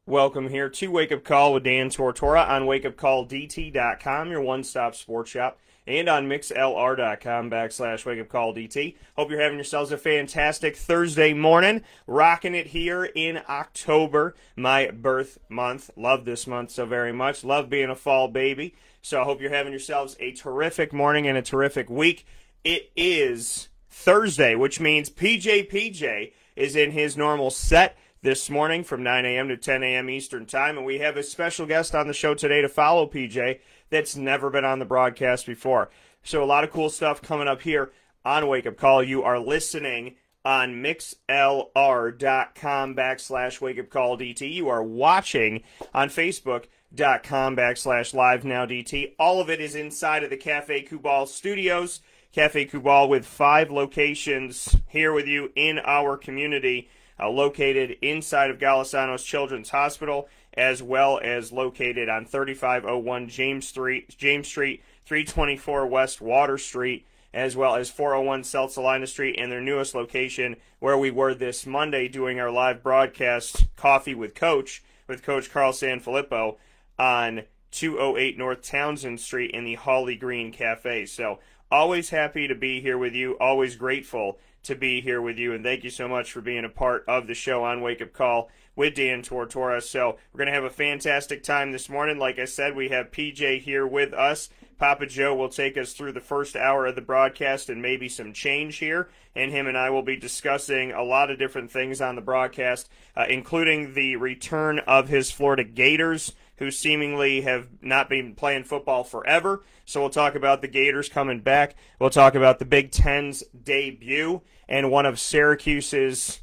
Welcome here to Wake Up Call with Dan Tortora on WakeUpCallDT.com, your one-stop sports shop, and on MixLR.com/WakeUpCallDT. Hope you're having yourselves a fantastic Thursday morning, rocking it here in October, my birth month. Love this month so very much. Love being a fall baby. So I hope you're having yourselves a terrific morning and a terrific week. It is Thursday, which means PJ is in his normal set this morning from 9 a.m. to 10 a.m. Eastern Time, and we have a special guest on the show today to follow PJ that's never been on the broadcast before. So a lot of cool stuff coming up here on Wake Up Call. You are listening on MixLR.com/WakeUpCallDT. You are watching on Facebook.com/LiveNowDT. All of it is inside of the Cafe Kubal studios. Cafe Kubal with 5 locations here with you in our community. Located inside of Golisano's Children's Hospital, as well as located on 3501 James Street, 324 West Water Street, as well as 401 South Salina Street, and their newest location where we were this Monday doing our live broadcast, Coffee with Coach Carl Sanfilippo, on 208 North Townsend Street in the Holly Green Cafe. So always happy to be here with you, always grateful to be here with you, and thank you so much for being a part of the show on Wake Up Call with Dan Tortora. So we're going to have a fantastic time this morning. Like I said, we have PJ here with us. Papa Joe will take us through the first hour of the broadcast and maybe some change here, and him and I will be discussing a lot of different things on the broadcast, including the return of his Florida Gators, who seemingly have not been playing football forever. So we'll talk about the Gators coming back. We'll talk about the Big Ten's debut and one of Syracuse's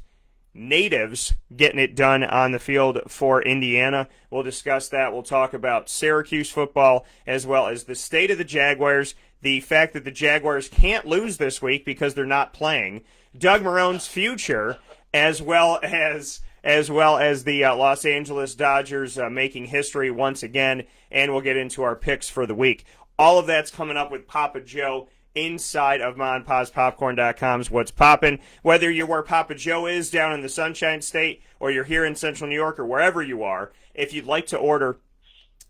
natives getting it done on the field for Indiana. We'll discuss that. We'll talk about Syracuse football as well as the state of the Jaguars, the fact that the Jaguars can't lose this week because they're not playing, Doug Marrone's future, as well as the Los Angeles Dodgers making history once again, and we'll get into our picks for the week. All of that's coming up with Papa Joe inside of MonPazPopcorn.com's What's Poppin'. Whether you're where Papa Joe is down in the Sunshine State or you're here in Central New York or wherever you are, if you'd like to order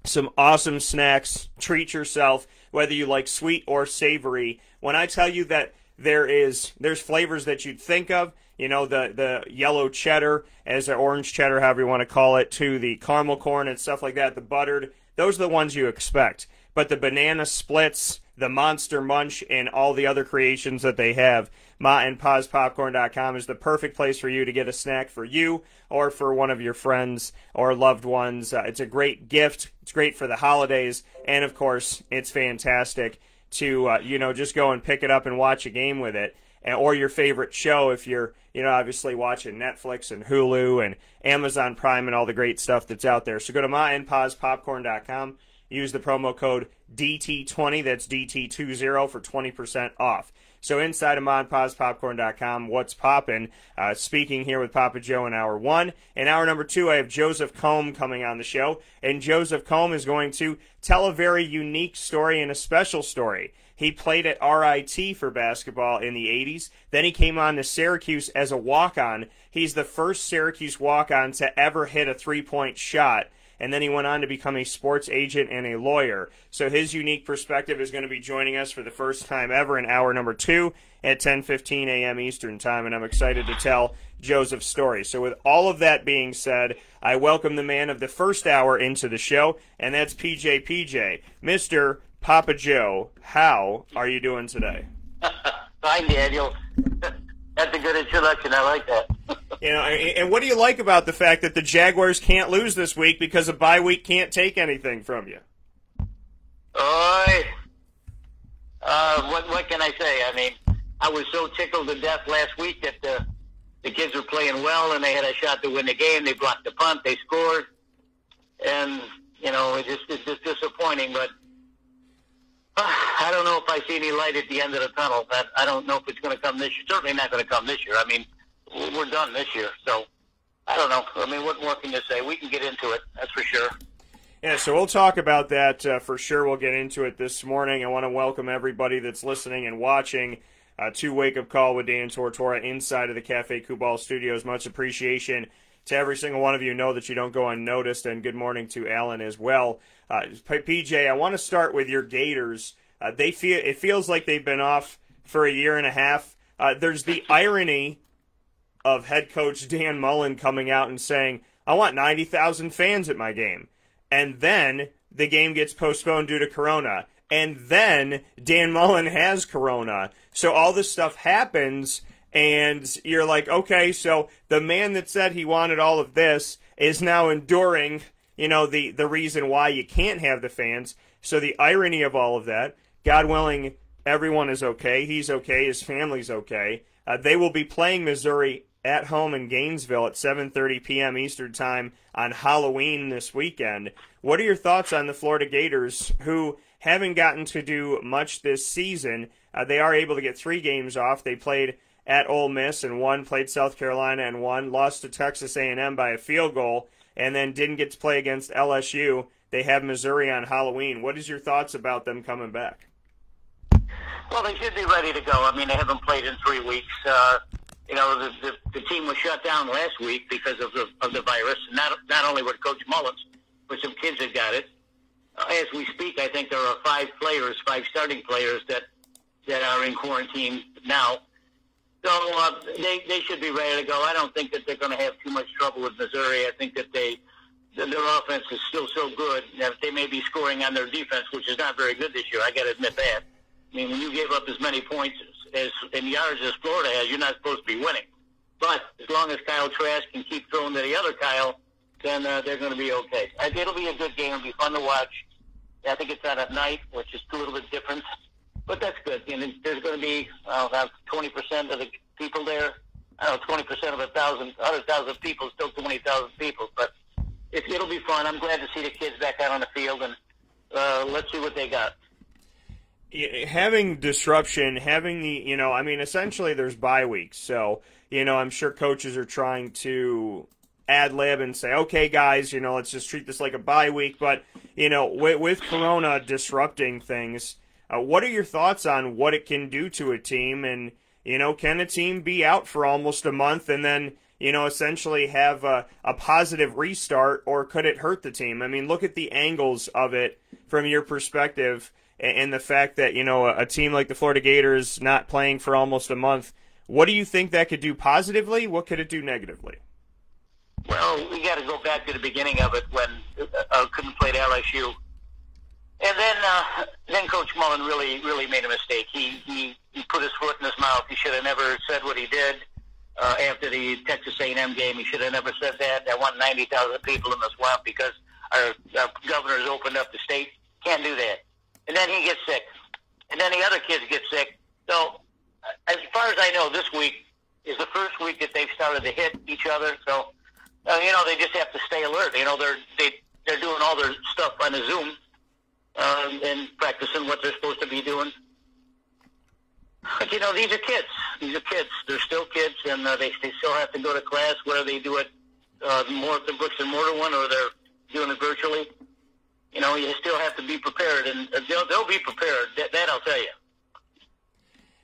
some awesome snacks, treat yourself, whether you like sweet or savory. When I tell you that there's flavors that you'd think of, you know, the yellow cheddar, as an orange cheddar, however you want to call it, to the caramel corn and stuff like that, the buttered, those are the ones you expect. But the banana splits, the Monster Munch, and all the other creations that they have, MaandPazPopcorn.com is the perfect place for you to get a snack for you or for one of your friends or loved ones. It's a great gift. It's great for the holidays. And, of course, it's fantastic to, just go and pick it up and watch a game with it. Or your favorite show if you're, obviously watching Netflix and Hulu and Amazon Prime and all the great stuff that's out there. So go to MaandPazPopcorn.com. Use the promo code DT20, that's DT20 for 20% off. So inside of MonPazPopcorn.com, what's poppin'? Speaking here with Papa Joe in Hour 1. In Hour number 2, I have Joseph Combe coming on the show. And Joseph Combe is going to tell a very unique story and a special story. He played at RIT for basketball in the 80s. Then he came on to Syracuse as a walk-on. He's the first Syracuse walk-on to ever hit a three-point shot. And then he went on to become a sports agent and a lawyer. So his unique perspective is going to be joining us for the first time ever in Hour number 2 at 10:15 a.m. Eastern Time, and I'm excited to tell Joseph's story. So with all of that being said, I welcome the man of the first hour into the show, and that's PJ. Mr. Papa Joe, how are you doing today? Fine, Daniel. That's a good introduction. I like that. And what do you like about the fact that the Jaguars can't lose this week because a bye week can't take anything from you? What can I say? I mean, I was so tickled to death last week that the kids were playing well and they had a shot to win the game. They blocked the punt. They scored. And, it's just disappointing. But I don't know if I see any light at the end of the tunnel. I don't know if it's going to come this year. Certainly not going to come this year. I mean, we're done this year. So, I don't know. I mean, what more can you say? We can get into it. That's for sure. Yeah, so we'll talk about that for sure. We'll get into it this morning. I want to welcome everybody that's listening and watching to Wake Up Call with Dan Tortora inside of the Cafe Kubal studios. Much appreciation to every single one of you. Know that you don't go unnoticed, and good morning to Alan as well. PJ, I want to start with your Gators. It feels like they've been off for a year and a half. There's the irony of head coach Dan Mullen coming out and saying, I want 90,000 fans at my game. And then the game gets postponed due to Corona. And then Dan Mullen has Corona. So all this stuff happens, and you're like, okay, so the man that said he wanted all of this is now enduring, the reason why you can't have the fans. So the irony of all of that, God willing, everyone is okay. He's okay. His family's okay. They will be playing Missouri at home in Gainesville at 7:30 p.m. Eastern Time on Halloween this weekend. What are your thoughts on the Florida Gators, who haven't gotten to do much this season? They are able to get 3 games off. They played at Ole Miss and won, played South Carolina and won, lost to Texas A&M by a field goal, and then didn't get to play against LSU. They have Missouri on Halloween. What is your thoughts about them coming back? Well, they should be ready to go. I mean, they haven't played in 3 weeks. The team was shut down last week because of the virus. Not only with Coach Mullins, but some kids that got it. As we speak, I think there are 5 starting players that are in quarantine now. So they should be ready to go. I don't think that they're going to have too much trouble with Missouri. I think that their offense is still so good that they may be scoring on their defense, which is not very good this year. I got to admit that. I mean, when you give up as many points as in yards as Florida has, you're not supposed to be winning. But as long as Kyle Trask can keep throwing to the other Kyle, then they're going to be okay. It'll be a good game. It'll be fun to watch. I think it's on at night, which is a little bit different. But that's good. And there's going to be about 20% of the people there. I don't know, 20% of 100,000 people, still 20,000 people. But it'll be fun. I'm glad to see the kids back out on the field, and let's see what they got. Having disruption, having essentially there's bye weeks. So, I'm sure coaches are trying to ad-lib and say, okay, guys, let's just treat this like a bye week. But, with Corona disrupting things, what are your thoughts on what it can do to a team? And, can a team be out for almost a month and then, essentially have a positive restart, or could it hurt the team? I mean, look at the angles of it from your perspective, and the fact that, a team like the Florida Gators not playing for almost a month. What do you think that could do positively? What could it do negatively? Well, we got to go back to the beginning of it when couldn't play at LSU. And then Coach Mullen really made a mistake. He put his foot in his mouth. He should have never said what he did after the Texas A&M game. He should have never said that. I want 90,000 people in the swamp because our governor's opened up the state. Can't do that. And then he gets sick. And then the other kids get sick. So as far as I know, this week is the first week that they've started to hit each other. So, they just have to stay alert. They're doing all their stuff on the Zoom and practicing what they're supposed to be doing. But, these are kids. These are kids. They're still kids, and they still have to go to class, whether they do it more the bricks and mortar one or they're doing it virtually. You still have to be prepared, and they'll be prepared. That I'll tell you.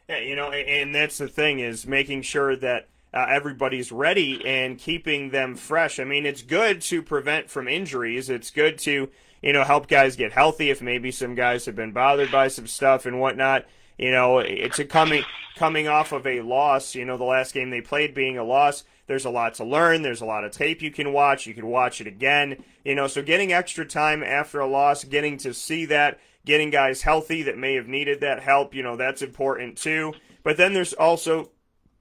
Yeah, and that's the thing, is making sure that everybody's ready and keeping them fresh. I mean, it's good to prevent from injuries. It's good to, help guys get healthy if maybe some guys have been bothered by some stuff and whatnot. It's coming off of a loss, the last game they played being a loss. There's a lot to learn. There's a lot of tape you can watch. You can watch it again. So getting extra time after a loss, getting to see that, getting guys healthy that may have needed that help, that's important too. But then there's also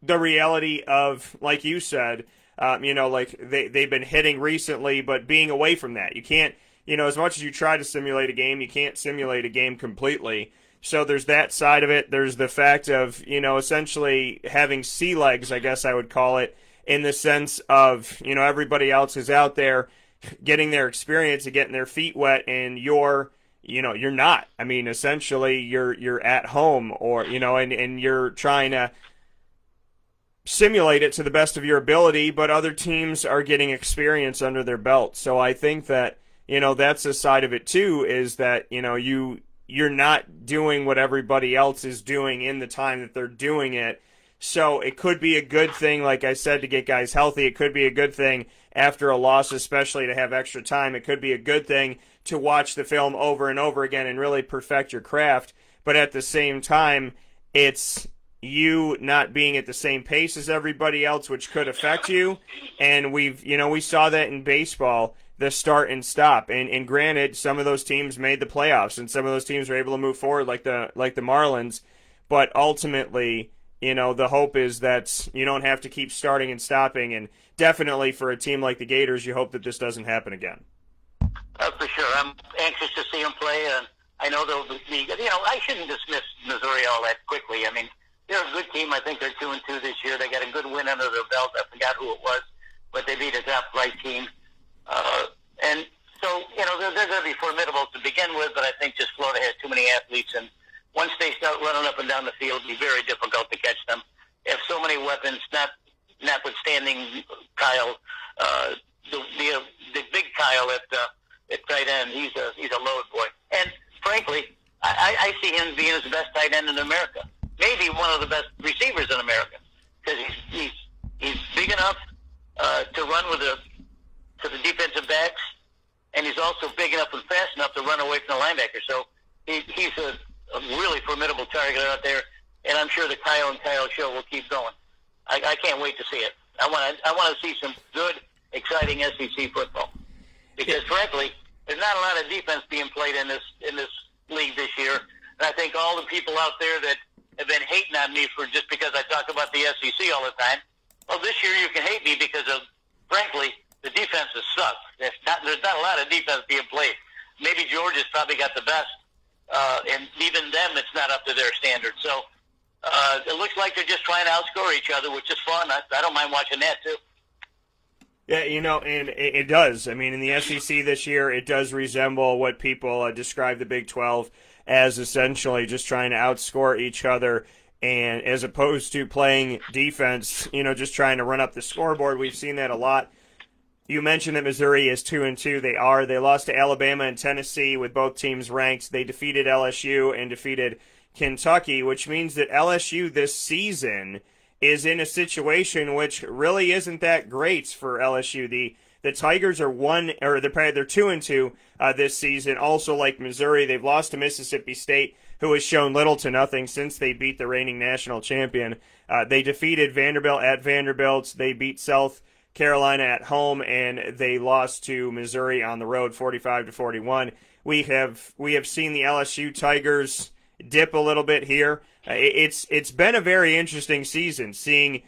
the reality of, like you said, like they've been hitting recently, but being away from that. You can't, as much as you try to simulate a game, you can't simulate a game completely. So there's that side of it. There's the fact of, essentially having sea legs, I guess I would call it, in the sense of, everybody else is out there getting their experience and getting their feet wet, and you're not. I mean, essentially you're at home, or, and you're trying to simulate it to the best of your ability, but other teams are getting experience under their belt. So I think that, that's a side of it too, is that, you're not doing what everybody else is doing in the time that they're doing it. So it could be a good thing, like I said, to get guys healthy. It could be a good thing after a loss, especially to have extra time. It could be a good thing to watch the film over and over again and really perfect your craft. But at the same time, it's you not being at the same pace as everybody else, which could affect you. And we saw that in baseball, the start and stop. And granted, some of those teams made the playoffs, and some of those teams were able to move forward, like the Marlins. But ultimately, the hope is that you don't have to keep starting and stopping. And definitely for a team like the Gators, you hope that this doesn't happen again. For sure. I'm anxious to see them play. And I know they'll be, I shouldn't dismiss Missouri all that quickly. I mean, they're a good team. I think they're 2-2 this year. They got a good win under their belt. I forgot who it was, but they beat a top-flight team. And so, they're going to be formidable to begin with, but I think just Florida has too many athletes, and once they start running up and down the field, it'll be very difficult to catch them. They have so many weapons, notwithstanding Kyle, the big Kyle at tight end. He's a load boy. And frankly, I see him being the best tight end in America. Maybe one of the best receivers in America, because he's big enough to run to the defensive backs, and he's also big enough and fast enough to run away from the linebacker. So he's a really formidable target out there, and I'm sure the Kyle and Kyle show will keep going. I can't wait to see it. I want to see some good, exciting SEC football, because frankly, there's not a lot of defense being played in this league this year, and I think all the people out there that have been hating on me just because I talk about the SEC all the time. Well, this year you can hate me because of, frankly, the defenses suck. There's not a lot of defense being played. Maybe Georgia's probably got the best, and even them, it's not up to their standards. So it looks like they're just trying to outscore each other, which is fun. I don't mind watching that too. Yeah, and it does. I mean, in the SEC this year, it does resemble what people describe the Big 12 as, essentially just trying to outscore each other, and as opposed to playing defense, just trying to run up the scoreboard. We've seen that a lot. You mentioned that Missouri is 2-2. They lost to Alabama and Tennessee with both teams ranked. They defeated LSU and defeated Kentucky, which means that LSU this season is in a situation which really isn't that great for LSU. The Tigers are they're 2-2 this season. Also, like Missouri, they've lost to Mississippi State, who has shown little to nothing since they beat the reigning national champion. They defeated Vanderbilt at Vanderbilt. They beat South Carolina at home, and they lost to Missouri on the road, 45-41. We have seen the LSU Tigers dip a little bit here. It's been a very interesting season, seeing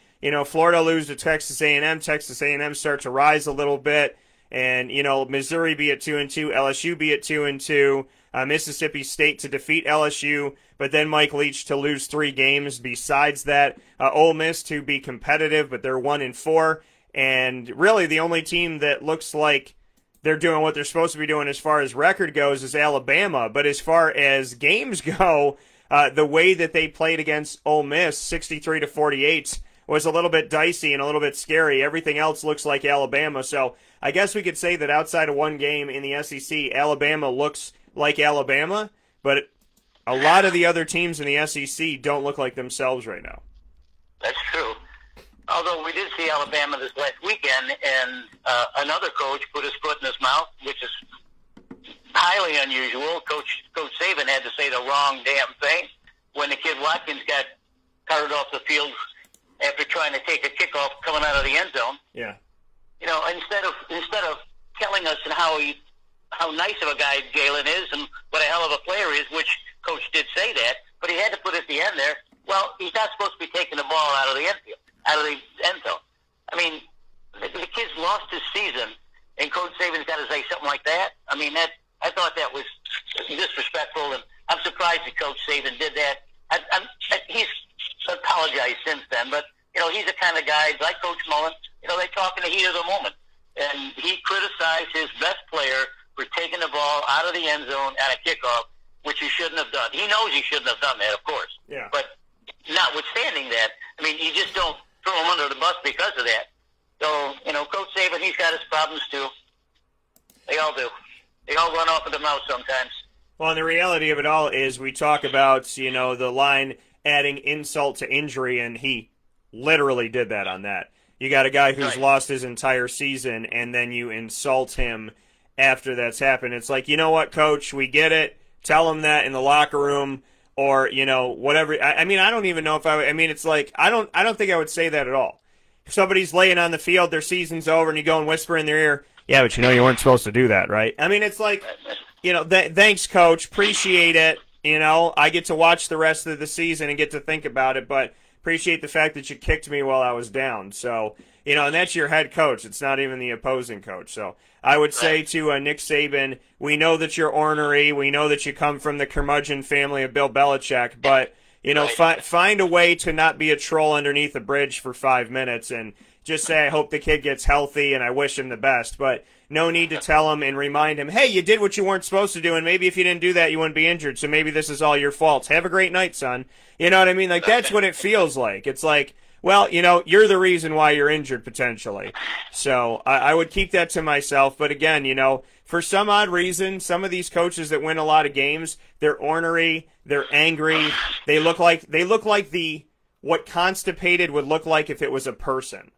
Florida lose to Texas A&M, Texas A&M start to rise a little bit, and Missouri be at 2-2, LSU be at 2-2, Mississippi State to defeat LSU, but then Mike Leach to lose 3 games. Besides that, Ole Miss to be competitive, but they're 1-4, and really the only team that looks like they're doing what they're supposed to be doing as far as record goes is Alabama. But as far as games go, the way that they played against Ole Miss, 63-48, was a little bit dicey and a little bit scary. Everything else looks like Alabama. So I guess we could say that outside of one game in the SEC, Alabama looks like Alabama, but a lot of the other teams in the SEC don't look like themselves right now. That's true. Although we did see Alabama this last weekend, and another coach put his foot in his mouth, which is highly unusual. Coach Saban had to say the wrong damn thing when the kid Watkins got carted off the field after trying to take a kickoff coming out of the end zone. Yeah. Instead of telling us how nice of a guy Jalen is and what a hell of a player he is, which Coach did say that, but he had to put at the end there, well, he's not supposed to be taking the ball out of the end zone. I mean, the kid's lost his season, and Coach Saban's got to say something like that. I mean, I thought that was disrespectful, and I'm surprised that Coach Saban did that. He's apologized since then, but he's the kind of guy like Coach Mullen. They talk in the heat of the moment, and he criticized his best player for taking the ball out of the end zone at a kickoff, which he shouldn't have done. He knows he shouldn't have done that, of course. Yeah. But notwithstanding that, I mean, you just don't throw him under the bus because of that. So, Coach Saban, he's got his problems too. They all do. They all run off of the mouth sometimes. Well, and the reality of it all is we talk about, the line adding insult to injury, and he literally did that on that. You got a guy who's lost his entire season, and then you insult him after that's happened. It's like, you know what, Coach, we get it. Tell him that in the locker room, or whatever. I mean, I don't even know if it's like I don't think I would say that at all. If somebody's laying on the field, their season's over, and you go and whisper in their ear, yeah, but you weren't supposed to do that, right? I mean, it's like, thanks, Coach, appreciate it. I get to watch the rest of the season and get to think about it, but appreciate the fact that you kicked me while I was down. So, and that's your head coach. It's not even the opposing coach. So I would say to Nick Saban, we know that you're ornery. We know that you come from the curmudgeon family of Bill Belichick, but, find a way to not be a troll underneath a bridge for 5 minutes and just say, I hope the kid gets healthy and I wish him the best. But no need to tell him and remind him, hey, you did what you weren't supposed to do, and maybe if you didn't do that, you wouldn't be injured, so maybe this is all your fault. Have a great night, son. You know what I mean? Like, that's what it feels like. It's like, well, you're the reason why you're injured, potentially. So I would keep that to myself. But again, for some odd reason, some of these coaches that win a lot of games, they're ornery, they're angry. They look like what constipated would look like if it was a person.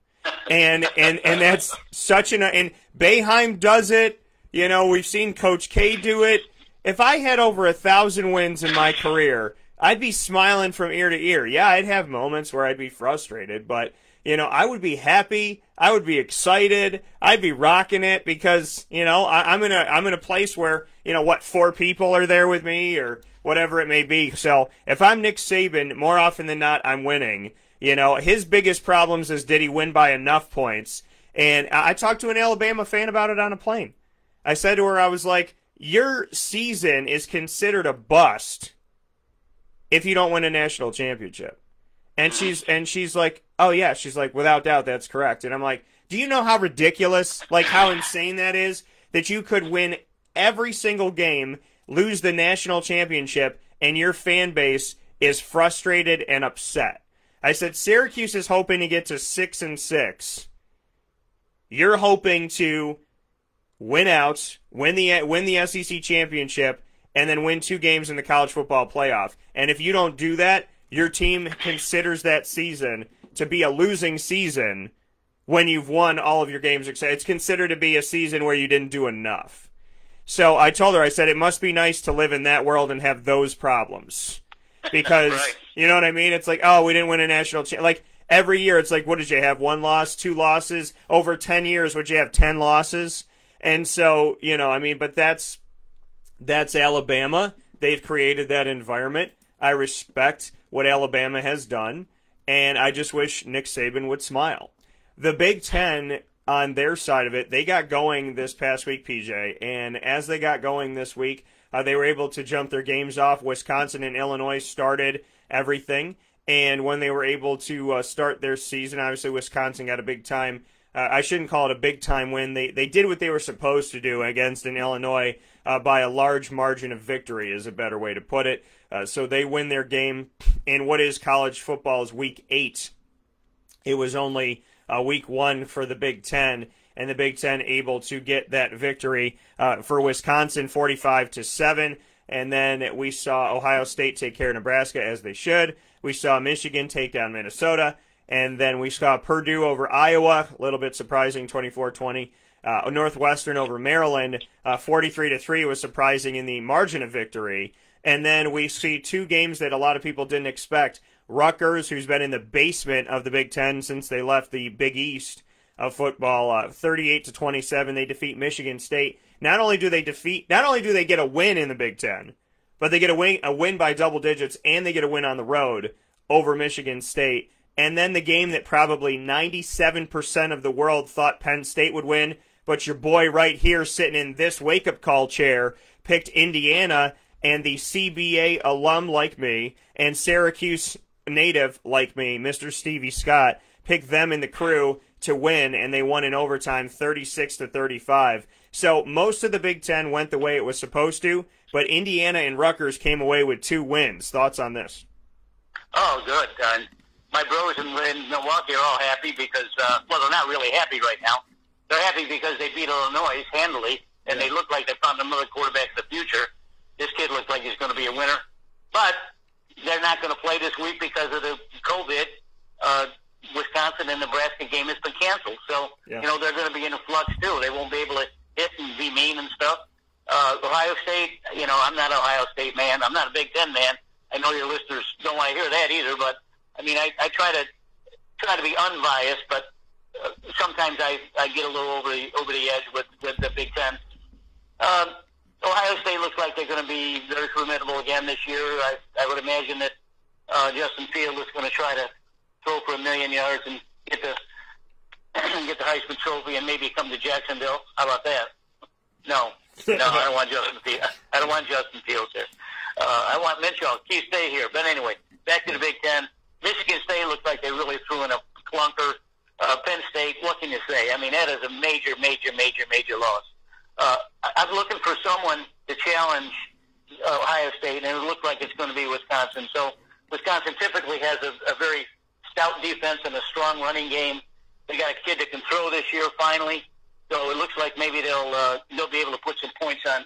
And that's such and Boeheim does it. We've seen Coach K do it. If I had over 1,000 wins in my career, I'd be smiling from ear to ear. Yeah, I'd have moments where I'd be frustrated, but I would be happy. I would be excited. I'd be rocking it because I'm in a place where 4 people are there with me or whatever it may be. So if I'm Nick Saban, more often than not, I'm winning. His biggest problems is, did he win by enough points? And I talked to an Alabama fan about it on a plane. I said to her, I was like, your season is considered a bust if you don't win a national championship. And she's like, oh yeah, she's like, without doubt, that's correct. And I'm like, do you know how ridiculous, like how insane that is? That you could win every single game, lose the national championship, and your fan base is frustrated and upset. I said, Syracuse is hoping to get to 6-6. You're hoping to win out, win the SEC championship, and then win 2 games in the college football playoff. And if you don't do that, your team considers that season to be a losing season when you've won all of your games. It's considered to be a season where you didn't do enough. So I told her, I said, it must be nice to live in that world and have those problems. Because, right. You know what I mean? It's like, oh, we didn't win a national championship. Like, every year, it's like, what did you have? 1 loss, 2 losses? Over 10 years, would you have 10 losses? And so, but that's Alabama. They've created that environment. I respect what Alabama has done, and I just wish Nick Saban would smile. The Big Ten, on their side of it, they got going this past week, PJ, and as they got going this week, they were able to jump their games off. Wisconsin and Illinois started everything, and when they were able to start their season, obviously Wisconsin got a big time. I shouldn't call it a big time win. They did what they were supposed to do against an Illinois by a large margin of victory is a better way to put it. So they win their game in what is college football's Week 8. It was only Week 1 for the Big Ten, and the Big Ten able to get that victory for Wisconsin 45-7. And then we saw Ohio State take care of Nebraska as they should. We saw Michigan take down Minnesota. And then we saw Purdue over Iowa, a little bit surprising, 24-20. Northwestern over Maryland, 43-3 was surprising in the margin of victory. And then we see 2 games that a lot of people didn't expect. Rutgers, who's been in the basement of the Big Ten since they left the Big East of football, 38-27, they defeat Michigan State. Not only do they get a win in the Big Ten, but they get a win by double digits, and they get a win on the road over Michigan State. And then the game that probably 97% of the world thought Penn State would win, but your boy right here sitting in this wake-up call chair picked Indiana, and the CBA alum like me and Syracuse native like me, Mr. Stevie Scott, picked them in the crew to win, and they won in overtime 36-35. So most of the Big Ten went the way it was supposed to, but Indiana and Rutgers came away with 2 wins. Thoughts on this? Oh, good. My bros in Milwaukee are all happy because, well, they're not really happy right now. They're happy because they beat Illinois handily, and they look like they found another quarterback of the future. This kid looks like he's going to be a winner. But they're not going to play this week because of the COVID. Wisconsin and Nebraska game has been canceled. So, yeah. They're going to be in a flux, too. They won't be able to hit and be mean and stuff. Ohio State, I'm not an Ohio State man. I'm not a Big Ten man. I know your listeners don't want to hear that either, but, I try to be unbiased, but sometimes I get a little over the edge with the Big Ten. Ohio State looks like they're going to be very formidable again this year. I would imagine that Justin Fields is going to try to throw for 1,000,000 yards and get the Heisman Trophy and maybe come to Jacksonville. How about that? No, I don't want Justin Fields. I don't want Justin Fields there. I want Mitchell. Keith, stay here. But anyway, back to the Big Ten. Michigan State looks like they really threw in a clunker. Penn State, what can you say? That is a major loss. I'm looking for someone to challenge Ohio State, and it looks like it's going to be Wisconsin. So Wisconsin typically has a very stout defense and a strong running game. They got a kid that can throw this year finally, so it looks like maybe they'll be able to put some points on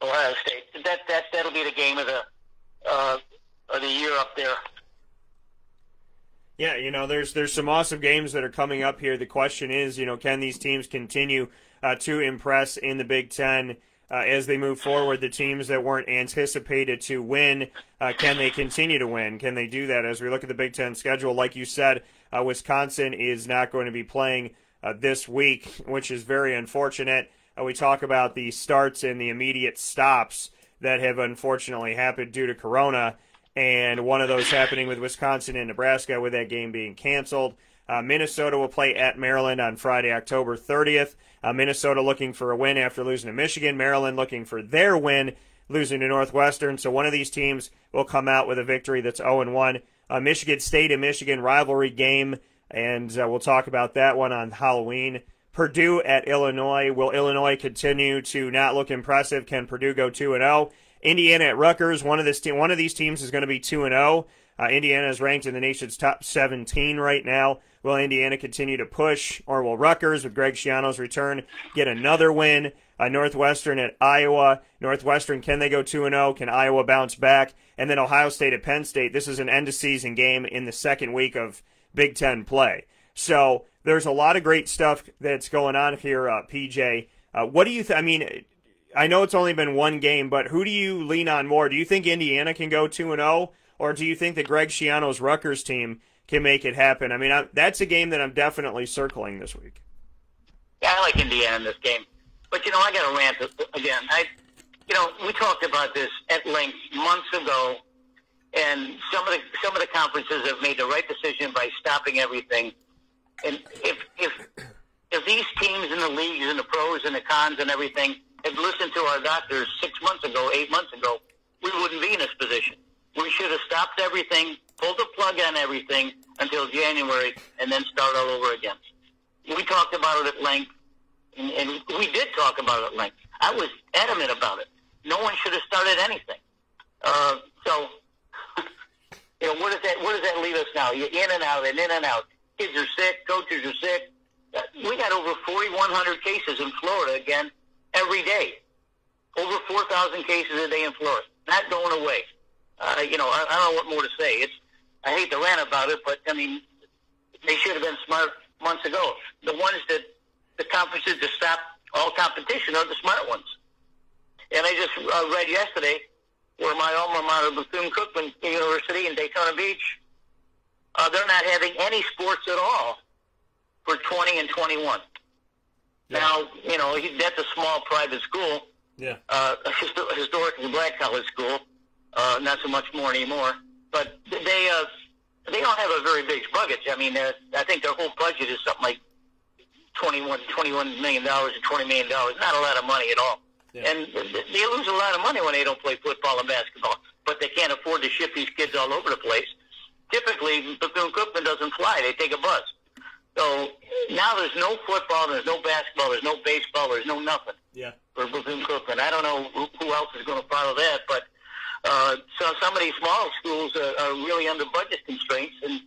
Ohio State. That'll be the game of the year up there. Yeah, there's some awesome games that are coming up here. The question is, can these teams continue to impress in the Big Ten as they move forward? The teams that weren't anticipated to win, can they continue to win? Can they do that? As we look at the Big Ten schedule, like you said, Wisconsin is not going to be playing this week, which is very unfortunate. We talk about the starts and the immediate stops that have unfortunately happened due to Corona, and one of those happening with Wisconsin and Nebraska with that game being canceled. Minnesota will play at Maryland on Friday, October 30th. Minnesota looking for a win after losing to Michigan. Maryland looking for their win, losing to Northwestern. So one of these teams will come out with a victory that's 0-1. Michigan State and Michigan rivalry game, and we'll talk about that one on Halloween. Purdue at Illinois. Will Illinois continue to not look impressive? Can Purdue go 2-0? Indiana at Rutgers. One of these teams is going to be 2-0. Indiana is ranked in the nation's top 17 right now. Will Indiana continue to push, or will Rutgers, with Greg Schiano's return, get another win? Northwestern at Iowa. Northwestern, can they go 2-0? Can Iowa bounce back? And then Ohio State at Penn State. This is an end-of-season game in the second week of Big Ten play. So there's a lot of great stuff that's going on here, PJ. What do you I know it's only been one game, but who do you lean on more? Do you think Indiana can go 2-0, or do you think that Greg Schiano's Rutgers team can make it happen? That's a game that I'm definitely circling this week. Yeah, I like Indiana in this game. But, I got to rant again. We talked about this at length months ago, and some of the conferences have made the right decision by stopping everything. And if these teams in the leagues and the pros and the cons and everything had listened to our doctors 6 months ago, 8 months ago, we wouldn't be in this position. We should have stopped everything, pulled the plug on everything until January, and then start all over again. We talked about it at length, and we did talk about it at length. I was adamant about it. No one should have started anything. Where does that leave us now? You're in and out and in and out. Kids are sick. Coaches are sick. We got over 4,100 cases in Florida again every day. Over 4,000 cases a day in Florida. Not going away. I don't know what more to say. I hate to rant about it, but, they should have been smart months ago. The ones that the conferences to stop all competition are the smart ones. And I just read yesterday where my alma mater, Bethune-Cookman University in Daytona Beach, they're not having any sports at all for 20 and 21. Yeah. Now, that's a small private school, a historically black college school, not so much more anymore. But they don't have a very big budget. I think their whole budget is something like $21 million to $20 million. Not a lot of money at all. Yeah. And they lose a lot of money when they don't play football and basketball. But they can't afford to ship these kids all over the place. Typically, Bethune-Cookman doesn't fly. They take a bus. So now there's no football, there's no basketball, there's no baseball, there's no nothing for Bethune-Cookman. I don't know who else is going to follow that, but so some of these small schools are really under budget constraints, and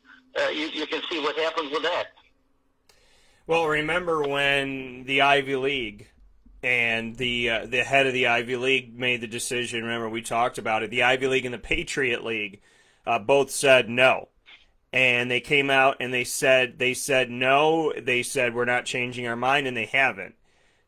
you can see what happens with that. Well, remember when the Ivy League and the head of the Ivy League made the decision, remember we talked about it, the Ivy League and the Patriot League both said no. And they came out and they said no. They said we're not changing our mind, and they haven't.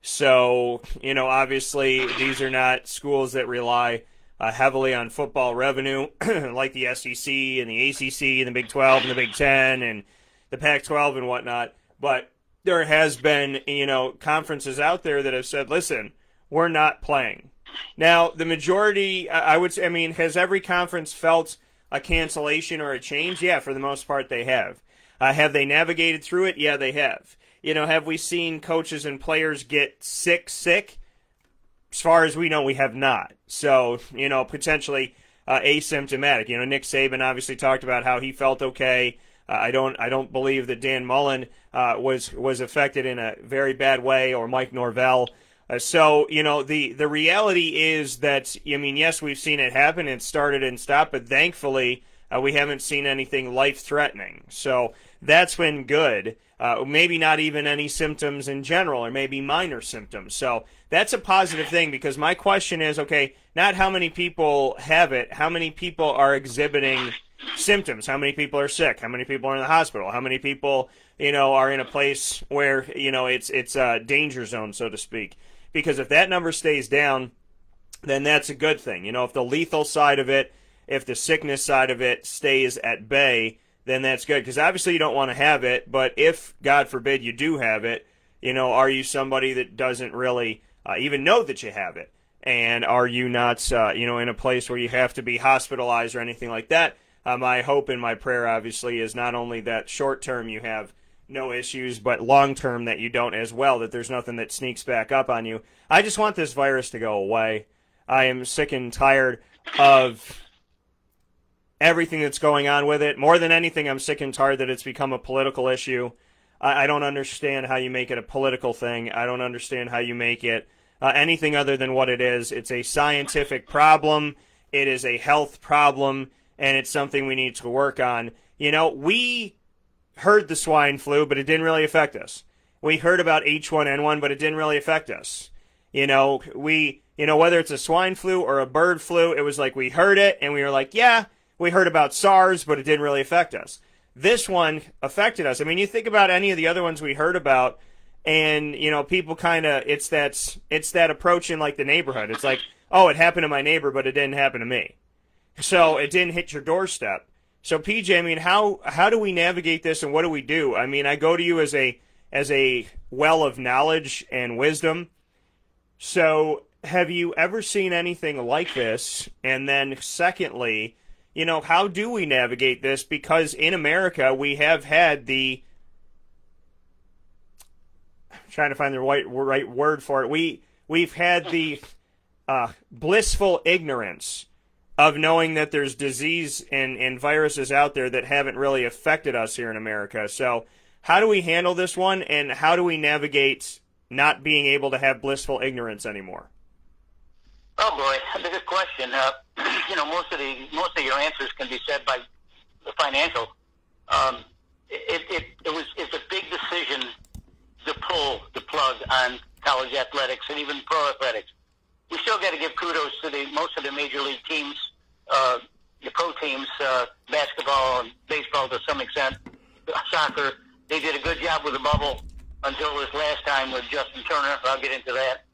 So, obviously these are not schools that rely heavily on football revenue like the SEC and the ACC and the Big 12 and the Big 10 and the Pac-12 and whatnot. But there has been, conferences out there that have said, listen, we're not playing. Now, the majority, has every conference felt a cancellation or a change? Yeah, for the most part they have. Have they navigated through it? Yeah, they have. Have we seen coaches and players get sick? As far as we know, we have not. So, potentially asymptomatic. Nick Saban obviously talked about how he felt okay. I don't believe that Dan Mullen was affected in a very bad way, or Mike Norvell. So, the reality is that, yes, we've seen it happen. It started and stopped, but thankfully we haven't seen anything life-threatening. So that's been good. Maybe not even any symptoms in general, or maybe minor symptoms. So that's a positive thing, because my question is, okay, not how many people have it, how many people are exhibiting symptoms, how many people are sick, how many people are in the hospital, how many people, are in a place where, it's a danger zone, so to speak. Because if that number stays down, then that's a good thing. If the lethal side of it, if the sickness side of it stays at bay, then that's good. Because obviously you don't want to have it, but if, God forbid, you do have it, are you somebody that doesn't really even know that you have it? And are you not, in a place where you have to be hospitalized or anything like that? My hope and my prayer, obviously, is not only that short term you have no issues, but long term that you don't as well, that there's nothing that sneaks back up on you. I just want this virus to go away. I am sick and tired of everything that's going on with it. More than anything, I'm sick and tired that it's become a political issue. I don't understand how you make it a political thing. I don't understand how you make it anything other than what it is. It's a scientific problem. It is a health problem, and it's something we need to work on. We heard the swine flu, but it didn't really affect us. We heard about H1N1, but it didn't really affect us. Whether it's a swine flu or a bird flu, it was like we heard it, and we were like, yeah, we heard about SARS, but it didn't really affect us. This one affected us. You think about any of the other ones we heard about, and, people kind of, it's that approach in, like, the neighborhood. It's like, oh, it happened to my neighbor, but it didn't happen to me. So it didn't hit your doorstep. So, PJ, how do we navigate this, and what do we do? I go to you as a well of knowledge and wisdom. So have you ever seen anything like this? And then secondly, how do we navigate this? Because in America, we have had I'm trying to find the right word for it. We've had the blissful ignorance of knowing that there's disease and viruses out there that haven't really affected us here in America. So how do we handle this one, and how do we navigate not being able to have blissful ignorance anymore? Oh boy, that's a good question. Most of your answers can be said by the financial. It's a big decision to pull the plug on college athletics and even pro athletics. We still got to give kudos to most of the major league teams, the pro teams, basketball and baseball to some extent, soccer. They did a good job with the bubble until this last time with Justin Turner. I'll get into that.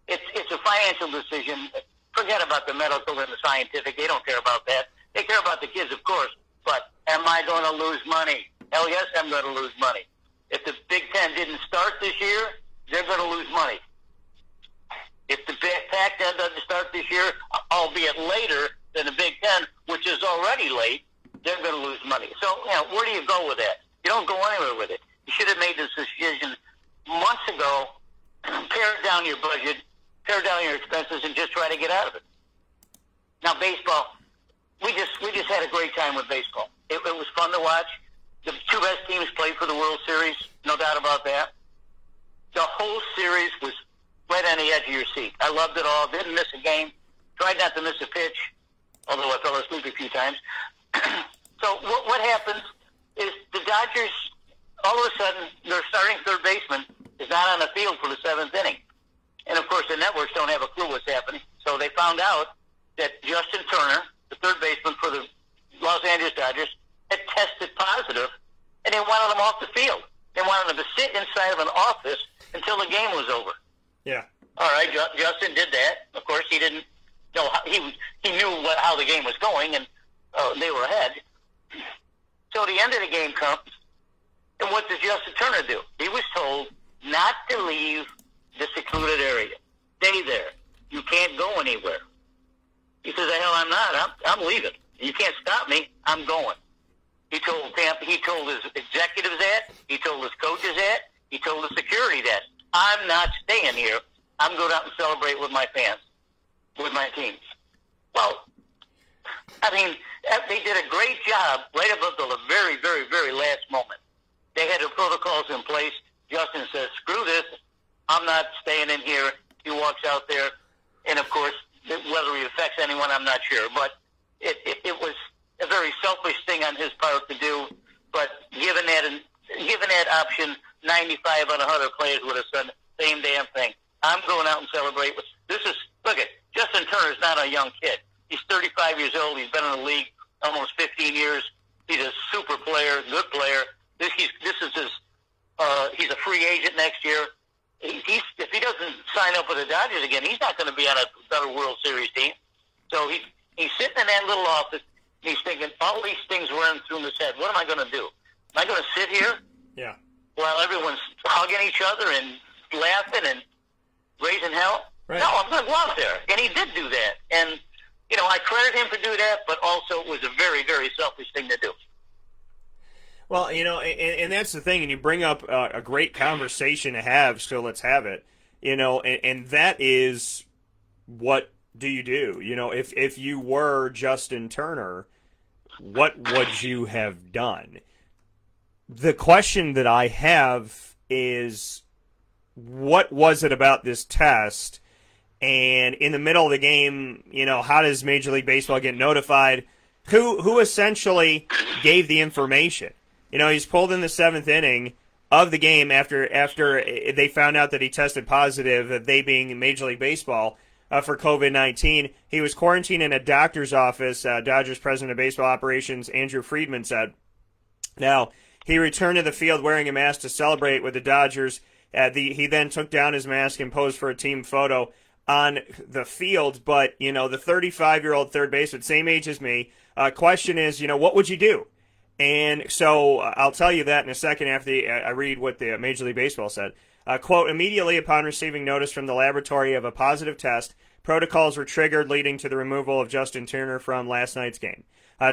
It's a financial decision. Forget about the medical and the scientific. They don't care about that. They care about the kids, of course. But am I going to lose money? Hell yes, I'm going to lose money. If the Big Ten didn't start this year, they're going to lose money. If the Pac-10 doesn't start this year, albeit later than the Big Ten, which is already late, they're going to lose money. So, where do you go with that? You don't go anywhere with it. You should have made this decision months ago. Pare down your budget, pare down your expenses, and just try to get out of it. Now, baseball, we just had a great time with baseball. It was fun to watch. The two best teams played for the World Series, no doubt about that. The whole series was right on the edge of your seat. I loved it all. Didn't miss a game. Tried not to miss a pitch, although I fell asleep a few times. So what happens is the Dodgers, all of a sudden, their starting third baseman is not on the field for the seventh inning. And, of course, the networks don't have a clue what's happening. So they found out that Justin Turner, the third baseman for the Los Angeles Dodgers, had tested positive, and they wanted him off the field. They wanted him to sit inside of an office until the game was over. Yeah. All right, Justin did that. Of course, he didn't know how, he knew how the game was going, and they were ahead. So the end of the game comes, and what does Justin Turner do? He was told not to leave the secluded area. Stay there. You can't go anywhere. He says, "The hell I'm not. I'm leaving. You can't stop me. I'm going." He told Tampa. He told his executives that. He told his coaches that. He told the security that. I'm not staying here. I'm going out and celebrate with my fans, with my team. Well, I mean, they did a great job right up until the very, very, very last moment. They had the protocols in place. Justin says, "Screw this. I'm not staying in here." He walks out there, and of course, whether he affects anyone, I'm not sure. But it was a very selfish thing on his part to do. But given that option, 95 out of 100 players would have said the same damn thing. I'm going out and celebrate. Look at Justin Turner's not a young kid. He's 35 years old. He's been in the league almost 15 years. He's a super player, good player. This is his. He's a free agent next year. If he doesn't sign up with the Dodgers again, he's not going to be on another World Series team. So he's sitting in that little office, and he's thinking all these things running through his head. What am I going to do? Am I going to sit here? Yeah. While everyone's hugging each other and laughing and raising hell? Right. No, I'm going to go out there. And he did do that. And, I credit him for doing that, but also it was a very, very selfish thing to do. Well, and that's the thing, and you bring up a great conversation to have, so let's have it. And that is, what do you do? If you were Justin Turner, what would you have done? The question that I have is, what was it about this test? And in the middle of the game, how does Major League Baseball get notified? Who essentially gave the information? He's pulled in the 7th inning of the game after they found out that he tested positive, they being Major League Baseball, for COVID-19. He was quarantined in a doctor's office, Dodgers President of Baseball Operations Andrew Friedman said. Now, he returned to the field wearing a mask to celebrate with the Dodgers. He then took down his mask and posed for a team photo on the field. But, the 35-year-old third baseman, same age as me, question is, what would you do? And so I'll tell you that in a second after I read what the Major League Baseball said. Quote, immediately upon receiving notice from the laboratory of a positive test, protocols were triggered leading to the removal of Justin Turner from last night's game.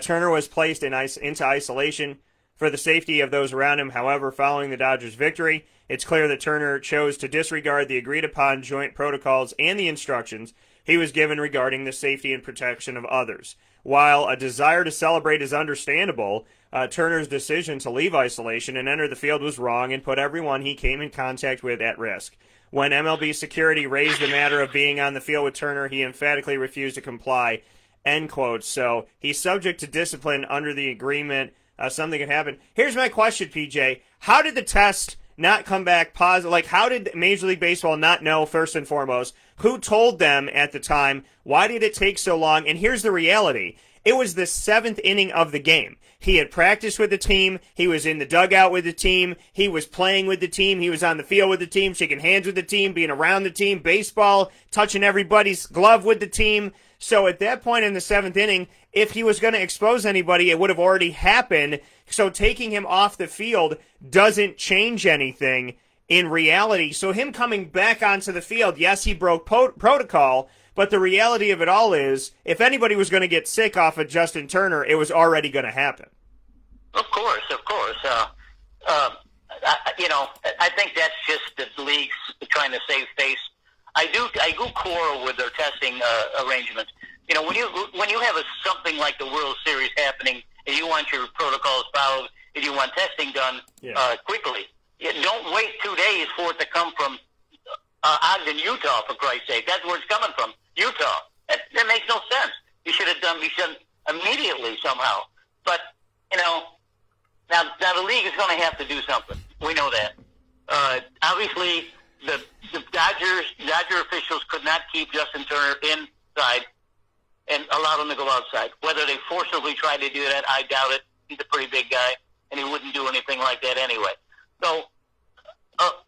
Turner was placed into isolation for the safety of those around him. However, following the Dodgers' victory, it's clear that Turner chose to disregard the agreed-upon joint protocols and the instructions he was given regarding the safety and protection of others. While a desire to celebrate is understandable, Turner's decision to leave isolation and enter the field was wrong and put everyone he came in contact with at risk. When MLB security raised the matter of being on the field with Turner, he emphatically refused to comply, end quote. So he's subject to discipline under the agreement. Something could happen. Here's my question, PJ. How did the test not come back positive? Like, how did Major League Baseball not know, first and foremost? Who told them at the time? Why did it take so long? And here's the reality. It was the 7th inning of the game. He had practiced with the team. He was in the dugout with the team. He was playing with the team. He was on the field with the team, shaking hands with the team, being around the team, baseball, touching everybody's glove with the team. So at that point in the 7th inning, if he was going to expose anybody, it would have already happened. So taking him off the field doesn't change anything in reality. So him coming back onto the field, yes, he broke protocol, but the reality of it all is, if anybody was going to get sick off of Justin Turner, it was already going to happen. Of course. I think that's just the league's trying to save face. I do quarrel with their testing arrangements. When you have something like the World Series happening, and you want your protocols followed, and you want testing done quickly, don't wait 2 days for it to come from Ogden, Utah, for Christ's sake. That's where it's coming from, Utah. That makes no sense. You should have done immediately somehow. But, now the league is going to have to do something. We know that. Obviously, the Dodger officials could not keep Justin Turner inside and allow him to go outside. Whether they forcibly tried to do that, I doubt it. He's a pretty big guy, and he wouldn't do anything like that anyway. So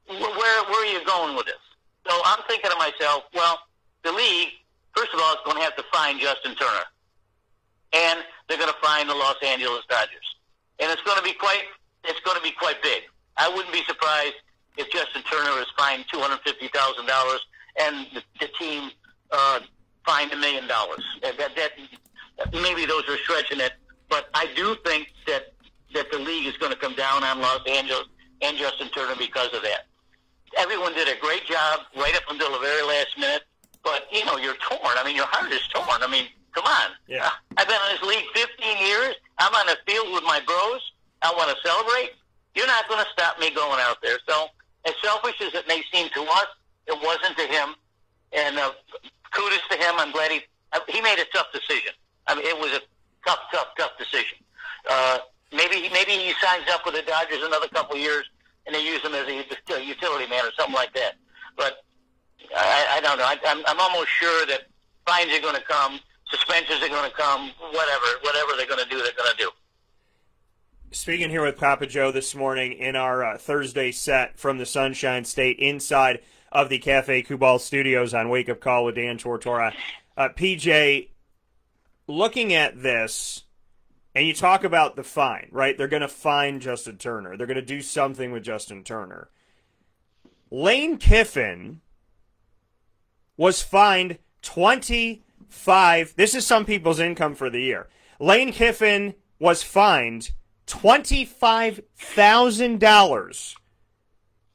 where are you going with this? So I'm thinking to myself, well, the league, first of all, is going to have to fine Justin Turner, and they're going to fine the Los Angeles Dodgers, and it's going to be quite big. I wouldn't be surprised if Justin Turner is fined $250,000 and the team fined $1 million. That maybe those are stretching it, but I do think that the league is going to come down on Los Angeles and Justin Turner because of that. Everyone did a great job right up until the very last minute, but you're torn. I mean, your heart is torn. I mean, come on. Yeah. I've been in this league 15 years. I'm on the field with my bros. I want to celebrate. You're not going to stop me going out there. So, as selfish as it may seem to us, it wasn't to him. And kudos to him. I'm glad he made a tough decision. I mean, it was a tough decision. Maybe he signs up with the Dodgers another couple of years, and they use him as a utility man or something like that. But I don't know. I'm almost sure that fines are going to come, suspensions are going to come, whatever they're going to do, they're going to do. Speaking here with Papa Joe this morning in our Thursday set from the Sunshine State inside of the Cafe Kubal studios on Wake Up Call with Dan Tortora. PJ, looking at this, and you talk about the fine, right? They're going to fine Justin Turner. They're going to do something with Justin Turner. Lane Kiffin was fined $25,000. This is some people's income for the year. Lane Kiffin was fined $25,000.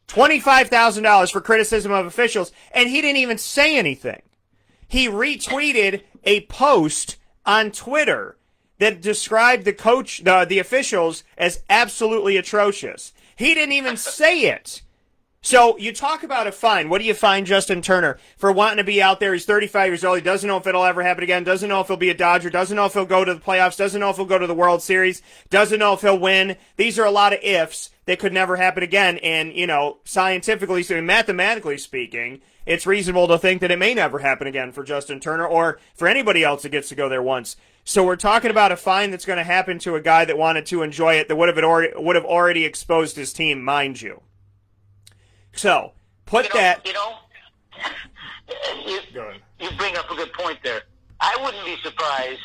$25,000 for criticism of officials, and he didn't even say anything. He retweeted a post on Twitter that described the officials as absolutely atrocious. He didn't even say it. So you talk about a fine. What do you fine Justin Turner for wanting to be out there? He's 35 years old. He doesn't know if it'll ever happen again. Doesn't know if he'll be a Dodger. Doesn't know if he'll go to the playoffs. Doesn't know if he'll go to the World Series. Doesn't know if he'll win. These are a lot of ifs that could never happen again. And, scientifically, mathematically speaking, it's reasonable to think that it may never happen again for Justin Turner or for anybody else that gets to go there once. So we're talking about a fine that's going to happen to a guy that wanted to enjoy it, that would have already exposed his team, mind you. So, you bring up a good point there. I wouldn't be surprised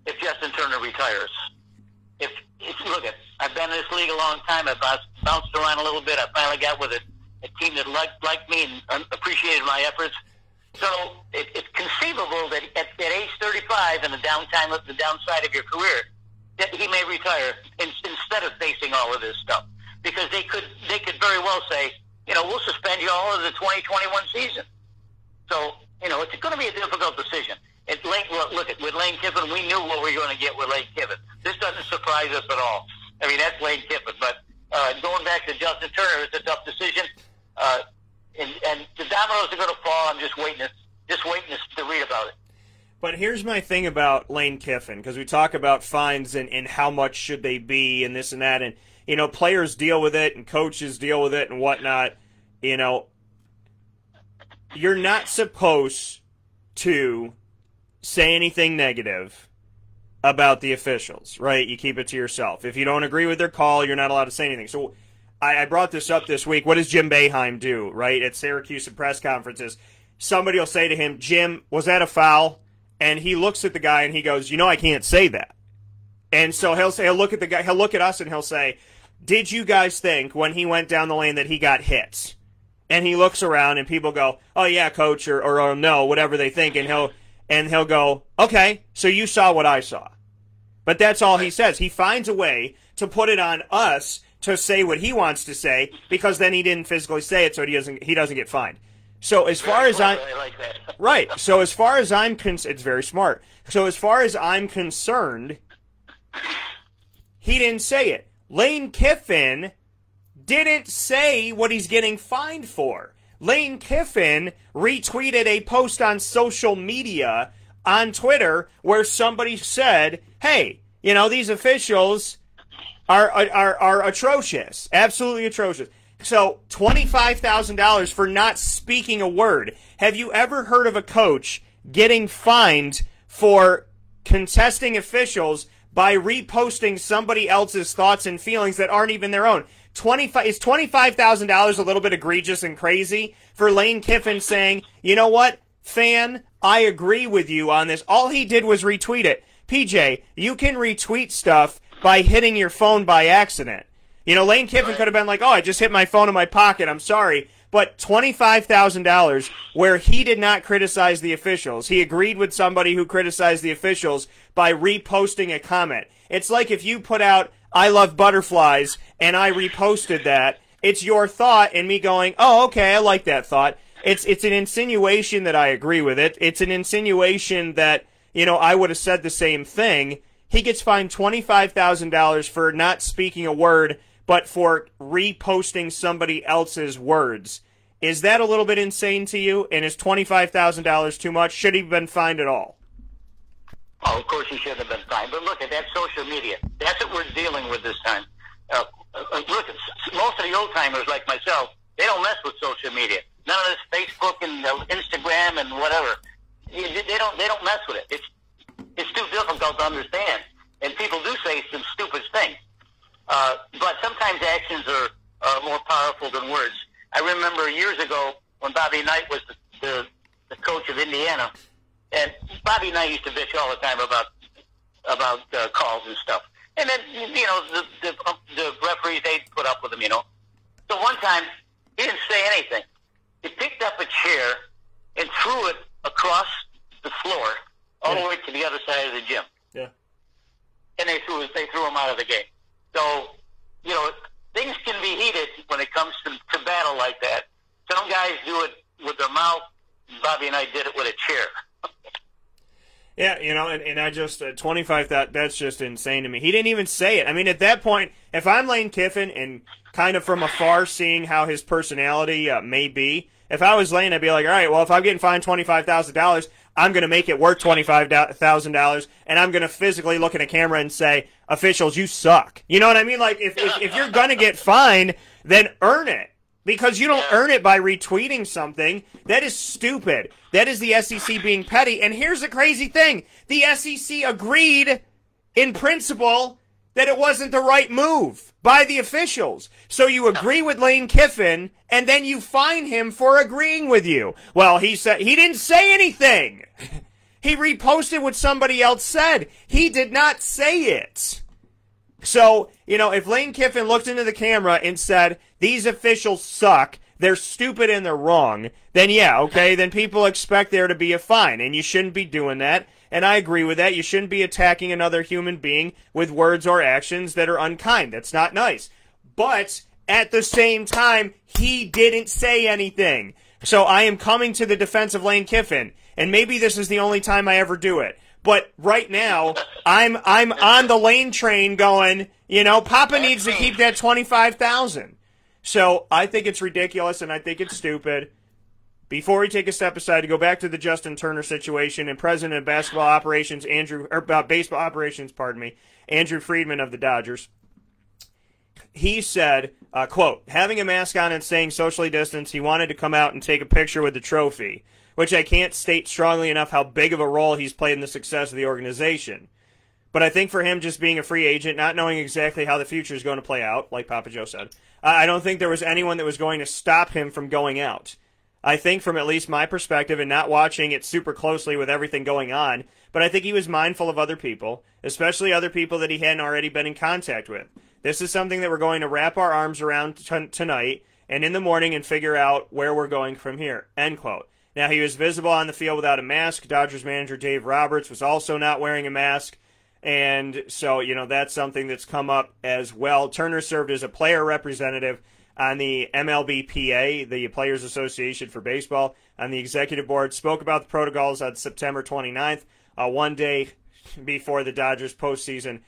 if Justin Turner retires. If look at, I've been in this league a long time. I've bounced around a little bit. I finally got with a team that liked me and appreciated my efforts. So it's conceivable that at age 35 and the downside of your career, that he may retire instead of facing all of this stuff, because they could very well say, we'll suspend you all of the 2021 season. So, it's going to be a difficult decision. With Lane Kiffin, we knew what we were going to get with Lane Kiffin. This doesn't surprise us at all. I mean, that's Lane Kiffin. But going back to Justin Turner, it's a tough decision. And the dominoes are going to fall. I'm just waiting to read about it. But here's my thing about Lane Kiffin, because we talk about fines and how much should they be and this and that, and players deal with it and coaches deal with it and whatnot. You're not supposed to say anything negative about the officials, right? You keep it to yourself. If you don't agree with their call, you're not allowed to say anything. So I brought this up this week. What does Jim Boeheim do, right, at Syracuse at press conferences? Somebody will say to him, Jim, was that a foul? And he looks at the guy and he goes, I can't say that. And so he'll look at the guy, he'll look at us and he'll say, did you guys think when he went down the lane that he got hit? And he looks around and people go, oh yeah, coach, or no, whatever they think, and he'll go, okay, so you saw what I saw. But that's all he says. He finds a way to put it on us to say what he wants to say, because then he didn't physically say it, so he doesn't get fined. So as far as I'm right, so as far as I'm it's very smart. So as far as I'm concerned, he didn't say it. Lane Kiffin didn't say what he's getting fined for. Lane Kiffin retweeted a post on social media on Twitter where somebody said, hey, these officials are atrocious, absolutely atrocious. So $25,000 for not speaking a word. Have you ever heard of a coach getting fined for contesting officials by reposting somebody else's thoughts and feelings that aren't even their own. Is $25,000 a little bit egregious and crazy for Lane Kiffin saying, you know what, fan, I agree with you on this. All he did was retweet it. PJ, you can retweet stuff by hitting your phone by accident. You know, Lane Kiffin could have been like, oh, I just hit my phone in my pocket, I'm sorry. But $25,000 where he did not criticize the officials. He agreed with somebody who criticized the officials by reposting a comment. It's like if you put out, I love butterflies, and I reposted that. It's your thought and me going, oh, okay, I like that thought. It's an insinuation that I agree with it. It's an insinuation that, you know, I would have said the same thing. He gets fined $25,000 for not speaking a word, but for reposting somebody else's words. Is that a little bit insane to you? And is $25,000 too much? Should he have been fined at all? Oh, of course he should have been fined. But look at that social media. That's what we're dealing with this time. Look, most of the old-timers like myself, they don't mess with social media. None of this Facebook and Instagram and whatever. They don't mess with it. It's too difficult to understand. And people do say some stupid things. But sometimes actions are more powerful than words. I remember years ago when Bobby Knight was the coach of Indiana, and Bobby Knight used to bitch all the time about calls and stuff. And then, you know, the referees, they'd put up with him, you know. So one time, he didn't say anything. He picked up a chair and threw it across the floor all the way to the other side of the gym. Yeah. And they threw him out of the game. So, you know, things can be heated when it comes to battle like that. Some guys do it with their mouth. Bobby and I did it with a chair. Yeah, you know, and I just, 25, that's just insane to me. He didn't even say it. I mean, at that point, if I'm Lane Kiffin and kind of from afar seeing how his personality may be, if I was Lane, I'd be like, all right, well, if I'm getting fined $25,000, I'm going to make it worth $25,000, and I'm going to physically look at a camera and say, officials, you suck. You know what I mean? Like, if you're going to get fined, then earn it. Because you don't earn it by retweeting something. That is stupid. That is the SEC being petty. And here's the crazy thing. The SEC agreed in principle that it wasn't the right move by the officials. So you agree with Lane Kiffin, and then you fine him for agreeing with you. Well, he said he didn't say anything. He reposted what somebody else said. He did not say it. So, you know, if Lane Kiffin looked into the camera and said, these officials suck, they're stupid and they're wrong, then yeah, okay, then people expect there to be a fine, and you shouldn't be doing that, and I agree with that. You shouldn't be attacking another human being with words or actions that are unkind. That's not nice. But at the same time, he didn't say anything. So I am coming to the defense of Lane Kiffin, and maybe this is the only time I ever do it. But right now, I'm on the Lane train going, you know, Papa needs to keep that $25,000. So I think it's ridiculous and I think it's stupid. Before we take a step aside to go back to the Justin Turner situation and president of basketball operations, baseball operations, Andrew Friedman of the Dodgers. He said, quote, having a mask on and staying socially distanced, he wanted to come out and take a picture with the trophy, which I can't state strongly enough how big of a role he's played in the success of the organization. But I think for him just being a free agent, not knowing exactly how the future is going to play out, like Papa Joe said, I don't think there was anyone that was going to stop him from going out. I think from at least my perspective and not watching it super closely with everything going on, but I think he was mindful of other people, especially other people that he hadn't already been in contact with. This is something that we're going to wrap our arms around tonight and in the morning and figure out where we're going from here, end quote. Now, he was visible on the field without a mask. Dodgers manager Dave Roberts was also not wearing a mask. And so, you know, that's something that's come up as well. Turner served as a player representative on the MLBPA, the Players Association for Baseball, on the executive board, spoke about the protocols on September 29th, one day before the Dodgers postseason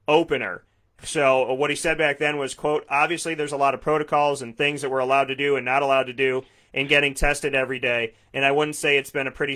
opener. So what he said back then was, quote, obviously there's a lot of protocols and things that we're allowed to do and not allowed to do and getting tested every day. And I wouldn't say it's been a pretty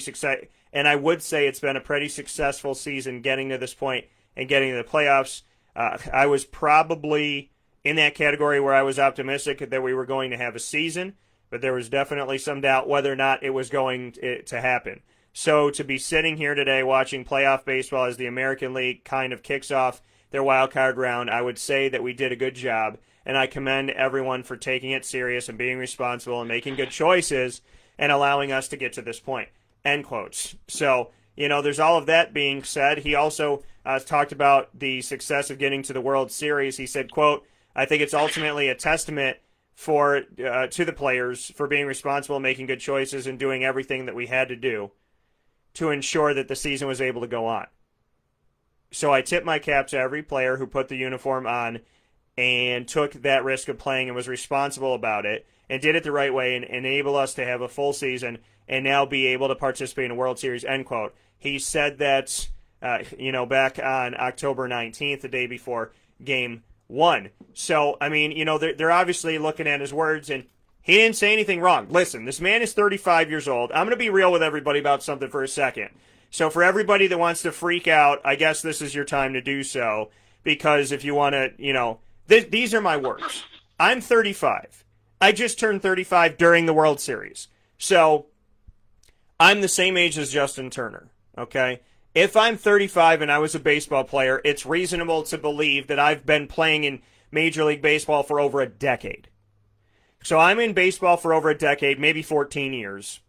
successful season getting to this point and getting to the playoffs. I was probably in that category where I was optimistic that we were going to have a season, but there was definitely some doubt whether or not it was going to happen. So to be sitting here today watching playoff baseball as the American League kind of kicks off their wild card round, I would say that we did a good job, and I commend everyone for taking it serious and being responsible and making good choices and allowing us to get to this point. End quotes. So, there's all of that being said. He also talked about the success of getting to the World Series. He said, quote, I think it's ultimately a testament to the players for being responsible and making good choices and doing everything that we had to do to ensure that the season was able to go on. So I tip my cap to every player who put the uniform on and took that risk of playing and was responsible about it and did it the right way and enable us to have a full season and now be able to participate in a World Series, end quote. He said that, back on October 19th, the day before Game 1. So, they're obviously looking at his words, and he didn't say anything wrong. Listen, this man is 35 years old. I'm going to be real with everybody about something for a second. So for everybody that wants to freak out, I guess this is your time to do so, because if you want to, these are my words. I'm 35. I just turned 35 during the World Series. So I'm the same age as Justin Turner, okay? If I'm 35 and I was a baseball player, it's reasonable to believe that I've been playing in Major League Baseball for over a decade. So I'm in baseball for over a decade, maybe 14 years,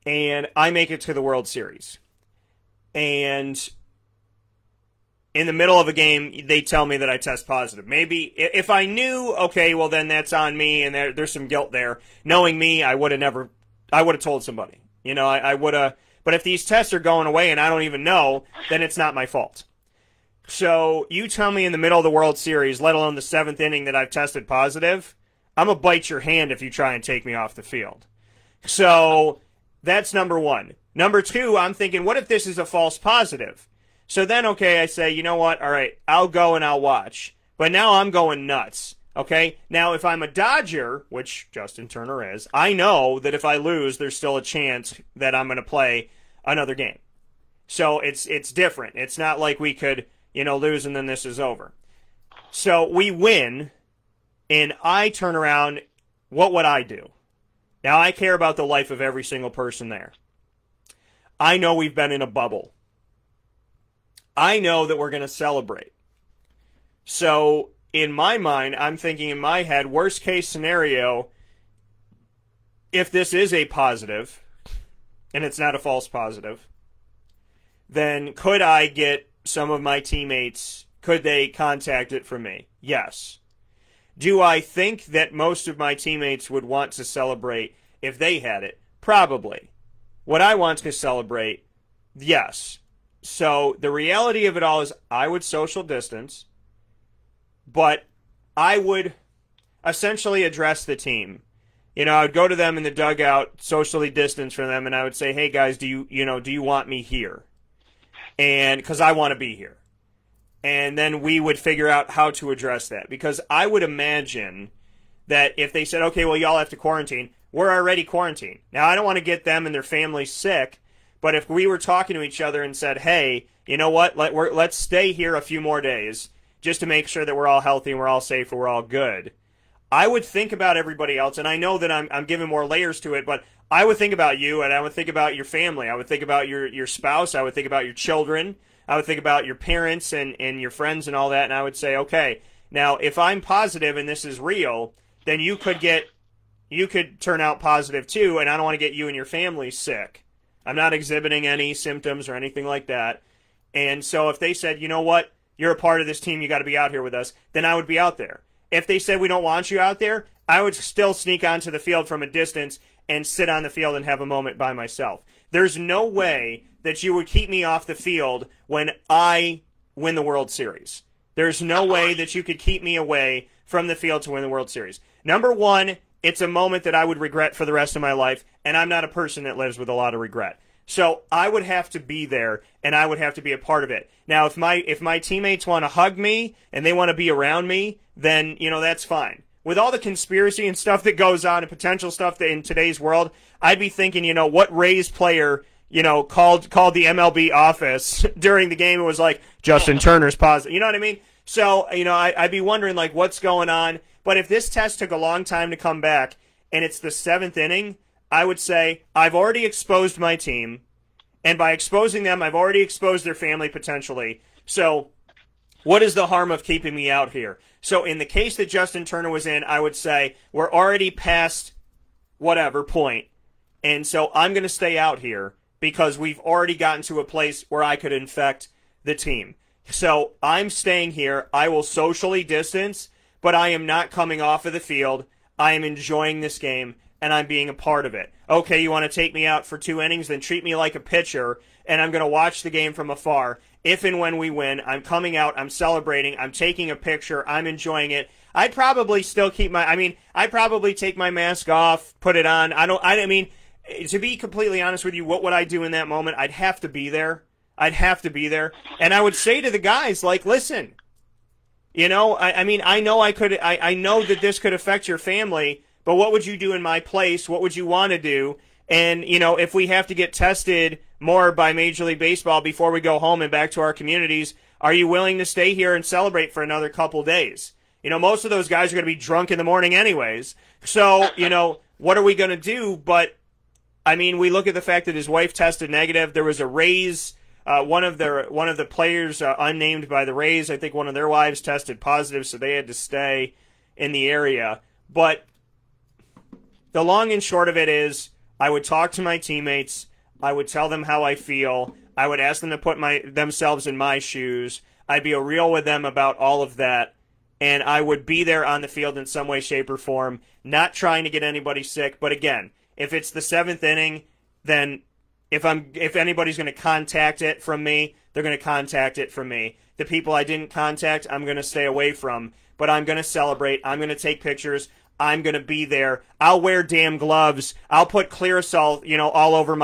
and I make it to the World Series. And in the middle of a game, they tell me that I test positive. Maybe if I knew, okay, well then that's on me, and there's some guilt there. Knowing me, I would have told somebody. I would have. But if these tests are going away and I don't even know, then it's not my fault. So you tell me in the middle of the World Series, let alone the 7th inning, that I've tested positive, I'm going to bite your hand if you try and take me off the field. So that's number one. Number two, I'm thinking, what if this is a false positive? So then, okay, I say, you know what? All right, I'll go and I'll watch. But now I'm going nuts. Okay? Now, if I'm a Dodger, which Justin Turner is, I know that if I lose, there's still a chance that I'm going to play another game. So it's different. It's not like we could, lose and then this is over. So we win, and I turn around, what would I do? Now, I care about the life of every single person there. I know we've been in a bubble. I know that we're going to celebrate. So in my mind, I'm thinking in my head, worst case scenario, if this is a positive, and it's not a false positive, then could I get some of my teammates, could they contact it from me? Yes. Do I think that most of my teammates would want to celebrate if they had it? Probably. Would I want to celebrate? Yes. So the reality of it all is I would social distance, but I would essentially address the team. I would go to them in the dugout, socially distance from them, and I would say, hey guys, do you want me here? And because I want to be here. And then we would figure out how to address that. Because I would imagine that if they said, okay, well, y'all have to quarantine, we're already quarantined. Now, I don't want to get them and their families sick, but if we were talking to each other and said, hey, you know what, let's stay here a few more days just to make sure that we're all healthy and we're all safe and we're all good, I would think about everybody else. And I know that I'm giving more layers to it, but I would think about you, and I would think about your family. I would think about your spouse. I would think about your children. I would think about your parents and your friends and all that, and I would say, okay, now if I'm positive and this is real, then you could turn out positive too, and I don't want to get you and your family sick. I'm not exhibiting any symptoms or anything like that. And so if they said, you know what, you're a part of this team, you got to be out here with us, then I would be out there. If they said we don't want you out there, I would still sneak onto the field from a distance and sit on the field and have a moment by myself. There's no way that you would keep me off the field when I win the World Series. There's no way that you could keep me away from the field to win the World Series. Number one, it's a moment that I would regret for the rest of my life, and I'm not a person that lives with a lot of regret. So I would have to be there, and I would have to be a part of it. Now, if my teammates want to hug me and they want to be around me, then, that's fine. With all the conspiracy and stuff that goes on and potential stuff that in today's world, I'd be thinking, what Rays player, called the MLB office during the game and was like, Justin Turner's positive. You know what I mean? So, I'd be wondering, what's going on. But if this test took a long time to come back and it's the 7th inning, I would say I've already exposed my team. And by exposing them, I've already exposed their family potentially. So what is the harm of keeping me out here? So in the case that Justin Turner was in, I would say we're already past whatever point. And so I'm going to stay out here because we've already gotten to a place where I could infect the team. So I'm staying here. I will socially distance, but I am not coming off of the field. I am enjoying this game, and I'm being a part of it. Okay, you want to take me out for 2 innings? Then treat me like a pitcher, and I'm going to watch the game from afar. If and when we win, I'm coming out, I'm celebrating, I'm taking a picture, I'm enjoying it. I'd probably still I'd probably take my mask off, put it on. I mean, to be completely honest with you, what would I do in that moment? I'd have to be there. And I would say to the guys, like, listen, I know I know that this could affect your family, but what would you do in my place? What would you want to do? And, if we have to get tested more by Major League Baseball before we go home and back to our communities, are you willing to stay here and celebrate for another couple days? Most of those guys are going to be drunk in the morning anyways. So, what are we going to do? But, we look at the fact that his wife tested negative. There was a Rays, one of the players unnamed by the Rays, I think one of their wives tested positive, so they had to stay in the area. But the long and short of it is, I would talk to my teammates. I would tell them how I feel. I would ask them to put themselves in my shoes. I'd be real with them about all of that. And I would be there on the field in some way, shape, or form, not trying to get anybody sick. But again, if it's the 7th inning, then if anybody's going to contact it from me, they're going to contact it from me. The people I didn't contact, I'm going to stay away from. But I'm going to celebrate. I'm going to take pictures. I'm going to be there. I'll wear damn gloves. I'll put Clearasil, all over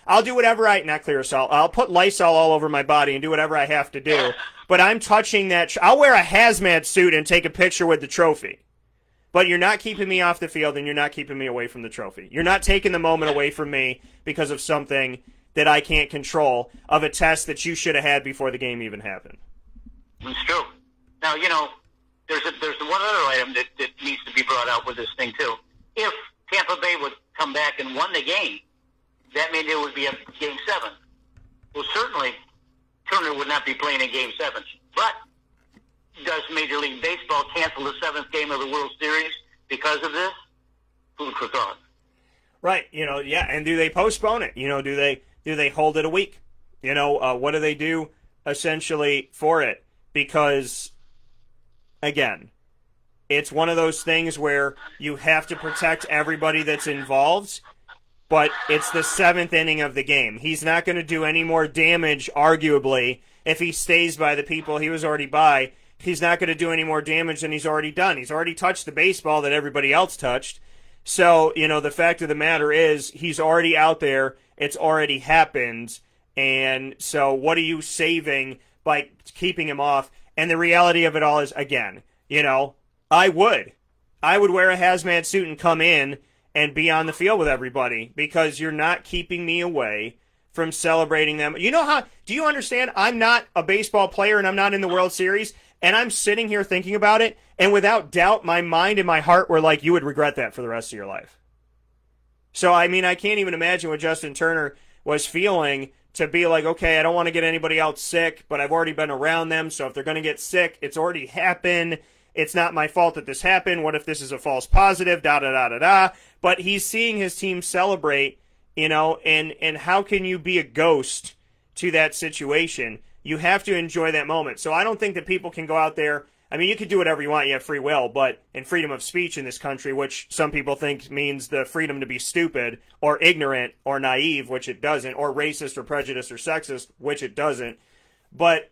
I'll do whatever not Clearasil. I'll put Lysol all over my body and do whatever I have to do. But I'm touching that. I'll wear a hazmat suit and take a picture with the trophy. But you're not keeping me off the field, and you're not keeping me away from the trophy. You're not taking the moment away from me because of something that I can't control, of a test that you should have had before the game even happened. It's true. Now, there's one other item that needs to be brought out with this thing, too. If Tampa Bay would come back and won the game, that means it would be a Game 7. Well, certainly, Turner would not be playing in Game 7. But does Major League Baseball cancel the 7th game of the World Series because of this? Food for thought. Right. And do they postpone it? Do they hold it a week? What do they do essentially for it? Because, again, it's one of those things where you have to protect everybody that's involved, but it's the 7th inning of the game. He's not going to do any more damage, arguably, if he stays by the people he was already by. He's not going to do any more damage than he's already done. He's already touched the baseball that everybody else touched. So, the fact of the matter is he's already out there. It's already happened. And so what are you saving by keeping him off? And the reality of it all is, again, I would wear a hazmat suit and come in and be on the field with everybody because you're not keeping me away from celebrating them. Do you understand? I'm not a baseball player and I'm not in the World Series, and I'm sitting here thinking about it, and without doubt, my mind and my heart were like, you would regret that for the rest of your life. So, I can't even imagine what Justin Turner was feeling to be like, okay, I don't want to get anybody else sick, but I've already been around them, so if they're going to get sick, it's already happened. It's not my fault that this happened. What if this is a false positive? Da-da-da-da-da. But he's seeing his team celebrate, and how can you be a ghost to that situation? You have to enjoy that moment. So I don't think that people can go out there. You could do whatever you want. You have free will, but in freedom of speech in this country, which some people think means the freedom to be stupid or ignorant or naive, which it doesn't, or racist or prejudiced or sexist, which it doesn't. But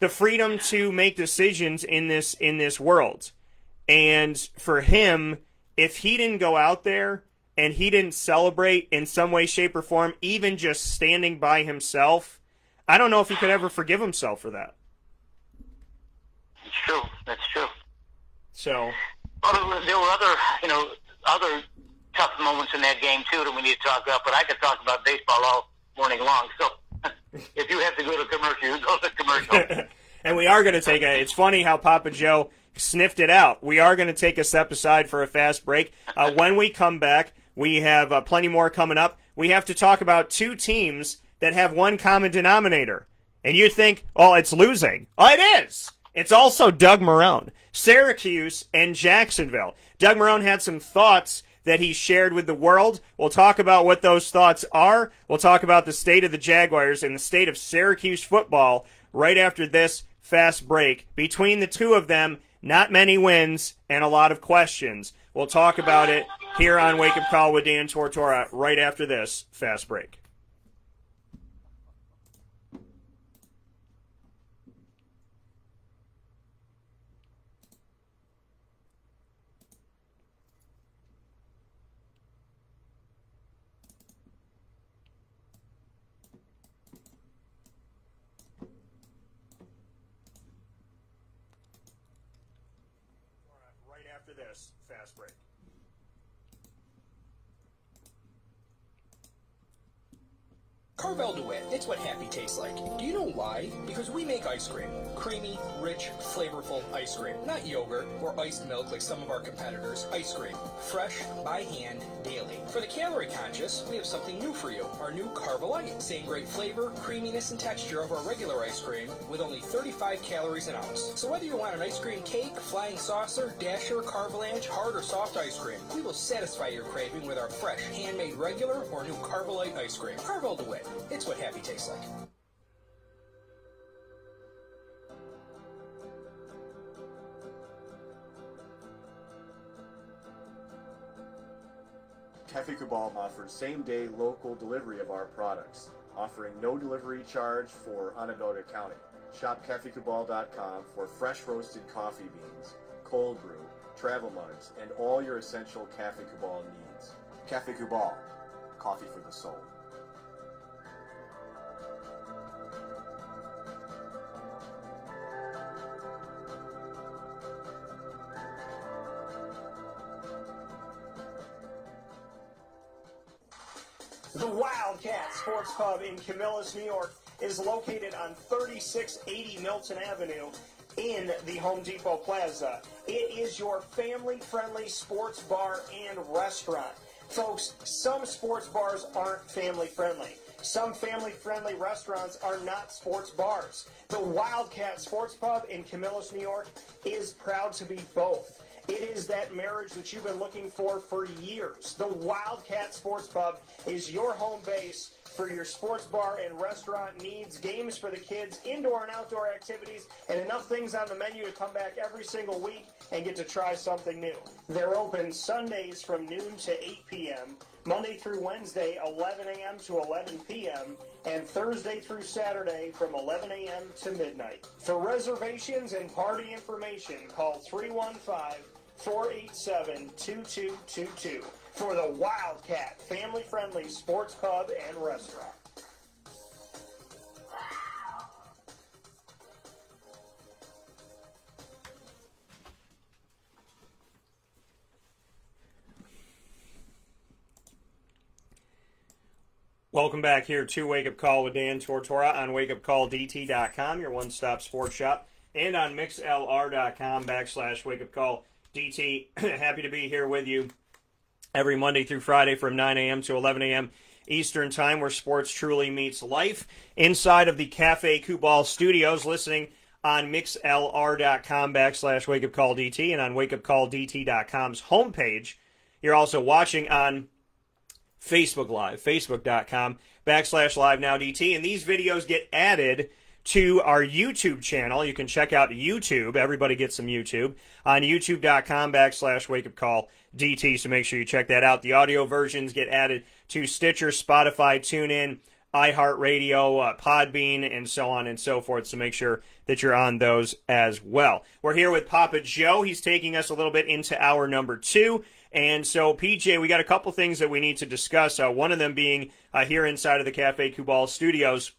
the freedom to make decisions in this world. And for him, if he didn't go out there and he didn't celebrate in some way, shape, or form, even just standing by himself, I don't know if he could ever forgive himself for that. It's true. That's true. So, well, there were other tough moments in that game too that we need to talk about. But I could talk about baseball all morning long. So, if you have to go to commercial, you go to commercial. And we are going to take it's funny how Papa Joe sniffed it out. We are going to take a step aside for a fast break. When we come back, we have plenty more coming up. We have to talk about 2 teams that have one common denominator. And you think, oh, it's losing. Oh, it is. It's also Doug Marrone, Syracuse and Jacksonville. Doug Marrone had some thoughts that he shared with the world. We'll talk about what those thoughts are. We'll talk about the state of the Jaguars and the state of Syracuse football right after this fast break. Between the two of them, not many wins and a lot of questions. We'll talk about it here on Wake Up Call with Dan Tortora right after this fast break. After this fast break. Carvel DeWitt, it's what happy tastes like. Do you know why? Because we make ice cream. Creamy, rich, flavorful ice cream. Not yogurt or iced milk like some of our competitors. Ice cream. Fresh, by hand, daily. For the calorie conscious, we have something new for you. Our new Carvelite. Same great flavor, creaminess, and texture of our regular ice cream with only 35 calories an ounce. So whether you want an ice cream cake, flying saucer, dasher, carvalanche, hard or soft ice cream, we will satisfy your craving with our fresh, handmade regular or new Carvelite ice cream. Carvel DeWitt. It's what happy tastes like. Cafe Kubal offers same-day local delivery of our products, offering no delivery charge for Onondaga County. Shop cafekubal.com for fresh roasted coffee beans, cold brew, travel mugs, and all your essential Cafe Kubal needs. Cafe Kubal, coffee for the soul. The Wildcat Sports Pub in Camillus, New York is located on 3680 Milton Avenue in the Home Depot Plaza. It is your family-friendly sports bar and restaurant. Folks, some sports bars aren't family-friendly. Some family-friendly restaurants are not sports bars. The Wildcat Sports Pub in Camillus, New York is proud to be both. It is that marriage that you've been looking for years. The Wildcat Sports Pub is your home base for your sports bar and restaurant needs, games for the kids, indoor and outdoor activities, and enough things on the menu to come back every single week and get to try something new. They're open Sundays from noon to 8 p.m., Monday through Wednesday, 11 a.m. to 11 p.m., and Thursday through Saturday from 11 a.m. to midnight. For reservations and party information, call 315-487-2222 for the Wildcat family-friendly sports pub and restaurant. Welcome back here to Wake Up Call with Dan Tortora on WakeUpCallDT.com, your one-stop sports shop, and on MixLR.com/WakeUpCallDT. Happy to be here with you every Monday through Friday from 9 a.m. to 11 a.m. Eastern Time, where sports truly meets life. Inside of the Cafe Kubal Studios, listening on MixLR.com/WakeUpCallDT and on WakeUpCallDT.com's homepage. You're also watching on Facebook Live, Facebook.com/LiveNowDT. And these videos get added to our YouTube channel. You can check out YouTube. Everybody gets some YouTube on YouTube.com/WakeUpCallDT. So make sure you check that out. The audio versions get added to Stitcher, Spotify, TuneIn, iHeartRadio, Podbean, and so on and so forth. So make sure that you're on those as well. We're here with Papa Joe. He's taking us a little bit into hour number 2. And so, PJ, we got a couple things that we need to discuss. One of them being here inside of the Cafe Kubal Studios.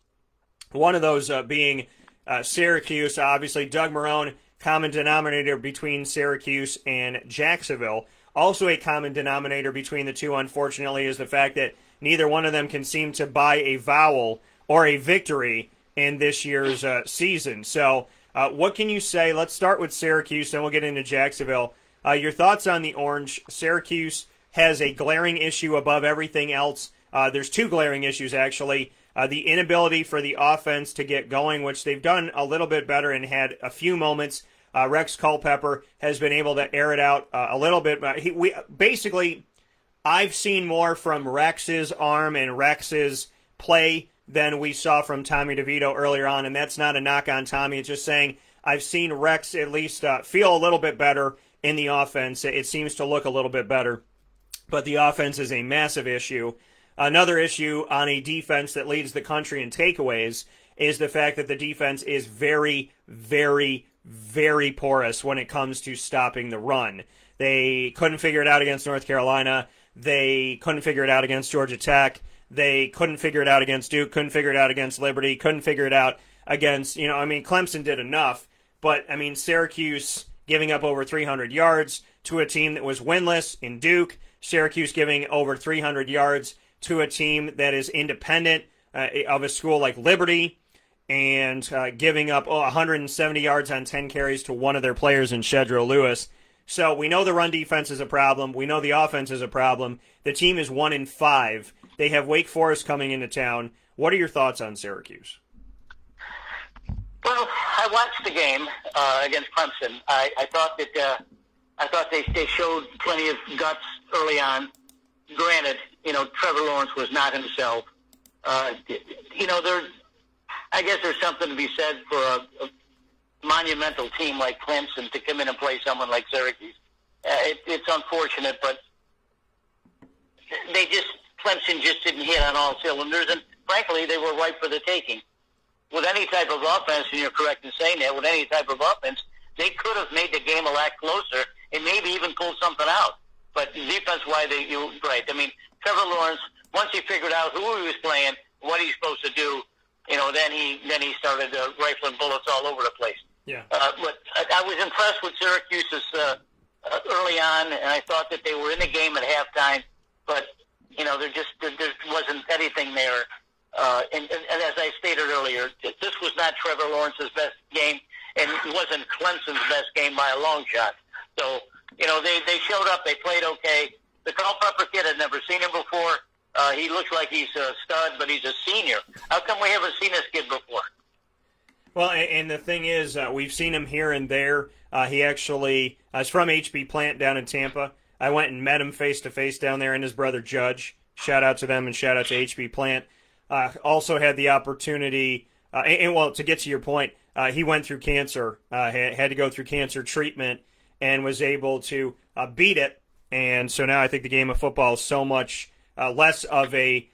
One of those being Syracuse. Obviously, Doug Marrone, common denominator between Syracuse and Jacksonville. Also a common denominator between the two, unfortunately, is the fact that neither one of them can seem to buy a vowel or a victory in this year's season. So what can you say? Let's start with Syracuse, then we'll get into Jacksonville. Your thoughts on the Orange. Syracuse has a glaring issue above everything else. There's two glaring issues, actually. the inability for the offense to get going, which they've done a little bit better and had a few moments. Rex Culpepper has been able to air it out a little bit. I've seen more from Rex's arm and Rex's play than we saw from Tommy DeVito earlier on, and that's not a knock on Tommy. It's just saying I've seen Rex at least feel a little bit better in the offense. It seems to look a little bit better, but the offense is a massive issue. Another issue on a defense that leads the country in takeaways is the fact that the defense is very, very, very porous when it comes to stopping the run. They couldn't figure it out against North Carolina. They couldn't figure it out against Georgia Tech. They couldn't figure it out against Duke, couldn't figure it out against Liberty, couldn't figure it out against, Clemson did enough. But, Syracuse giving up over 300 yards to a team that was winless in Duke. Syracuse giving over 300 yards to a team that is independent of a school like Liberty, and giving up 170 yards on 10 carries to one of their players in Shedro Lewis. So we know the run defense is a problem. We know the offense is a problem. The team is 1-5. They have Wake Forest coming into town. What are your thoughts on Syracuse? Well, I watched the game against Clemson. I thought that they showed plenty of guts early on. Granted, Trevor Lawrence was not himself. I guess there's something to be said for a monumental team like Clemson to come in and play someone like Syracuse. It's unfortunate, but Clemson just didn't hit on all cylinders, and frankly, they were ripe for the taking. With any type of offense, and you're correct in saying that, with any type of offense, they could have made the game a lot closer and maybe even pulled something out. But defense-wise, you're right. Trevor Lawrence, once he figured out who he was playing, what he's supposed to do, then he started rifling bullets all over the place. Yeah. But I was impressed with Syracuse's early on, and I thought that they were in the game at halftime. But there wasn't anything there. And as I stated earlier, this was not Trevor Lawrence's best game, and it wasn't Clemson's best game by a long shot. So, they showed up, they played okay. The Culpepper kid had never seen him before. He looks like he's a stud, but he's a senior. How come we haven't seen this kid before? Well, and the thing is, we've seen him here and there. He actually is from HB Plant down in Tampa. I went and met him face-to-face down there, and his brother Judge. Shout out to them and shout out to HB Plant. Also had the opportunity, to get to your point, he went through cancer, had to go through cancer treatment, and was able to beat it. And so now I think the game of football is so much less of a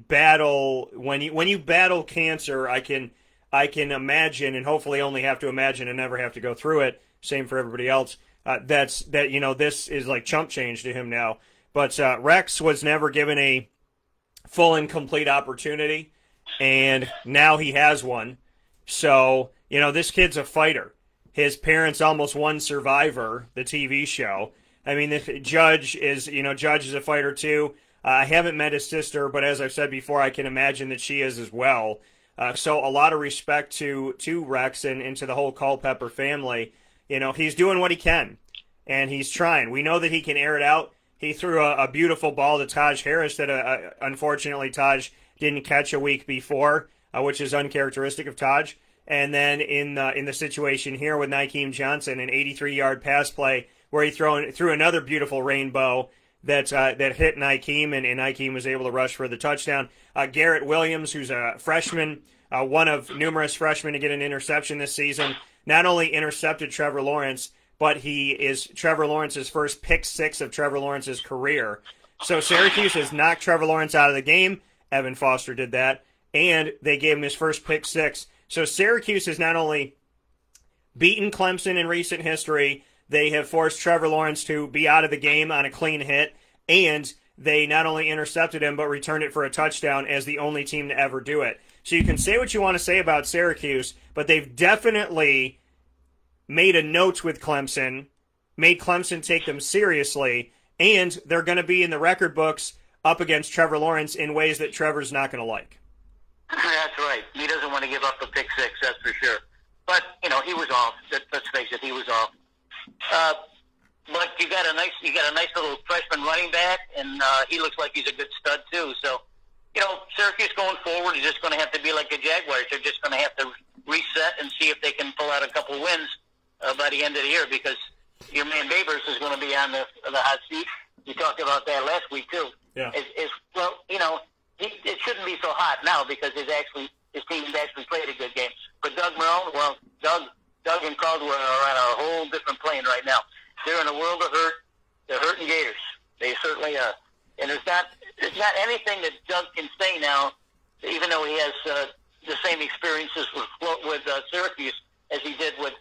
battle. When you battle cancer, I can imagine, and hopefully only have to imagine and never have to go through it. Same for everybody else. This is like chump change to him now. But Rex was never given a full and complete opportunity, and now he has one. So, this kid's a fighter. His parents almost won Survivor, the TV show. Judge is a fighter too. I haven't met his sister, but as I've said before, I can imagine that she is as well. So a lot of respect to Rex and to the whole Culpepper family. He's doing what he can, and he's trying. We know that he can air it out. He threw a beautiful ball to Taj Harris that unfortunately Taj didn't catch a week before, which is uncharacteristic of Taj. And then in the situation here with Nykeem Johnson, an 83-yard pass play where he threw another beautiful rainbow that hit Nykeem, and Nykeem was able to rush for the touchdown. Garrett Williams, who's a freshman, one of numerous freshmen to get an interception this season, not only intercepted Trevor Lawrence, but he is Trevor Lawrence's first pick six of Trevor Lawrence's career. So Syracuse has knocked Trevor Lawrence out of the game. Evan Foster did that, and they gave him his first pick six. So Syracuse has not only beaten Clemson in recent history, they have forced Trevor Lawrence to be out of the game on a clean hit, and they not only intercepted him but returned it for a touchdown as the only team to ever do it. So you can say what you want to say about Syracuse, but they've definitely made a note with Clemson, made Clemson take them seriously, and they're going to be in the record books up against Trevor Lawrence in ways that Trevor's not going to like. That's right. He doesn't want to give up the pick six, that's for sure. But, he was off. Let's face it, he was off. But you got a nice little freshman running back, and he looks like he's a good stud too. So, Syracuse going forward is just going to have to be like the Jaguars. They're just going to have to reset and see if they can pull out a couple wins by the end of the year, because your man Babers is going to be on the hot seat. We talked about that last week too. Yeah. It shouldn't be so hot now because his team's actually played a good game. But Doug Marrone, well, Doug and Caldwell are on a whole different plane right now. They're in a world of hurt. They're hurting Gators. They certainly are. And there's not anything that Doug can say now, even though he has the same experiences with Syracuse as he did with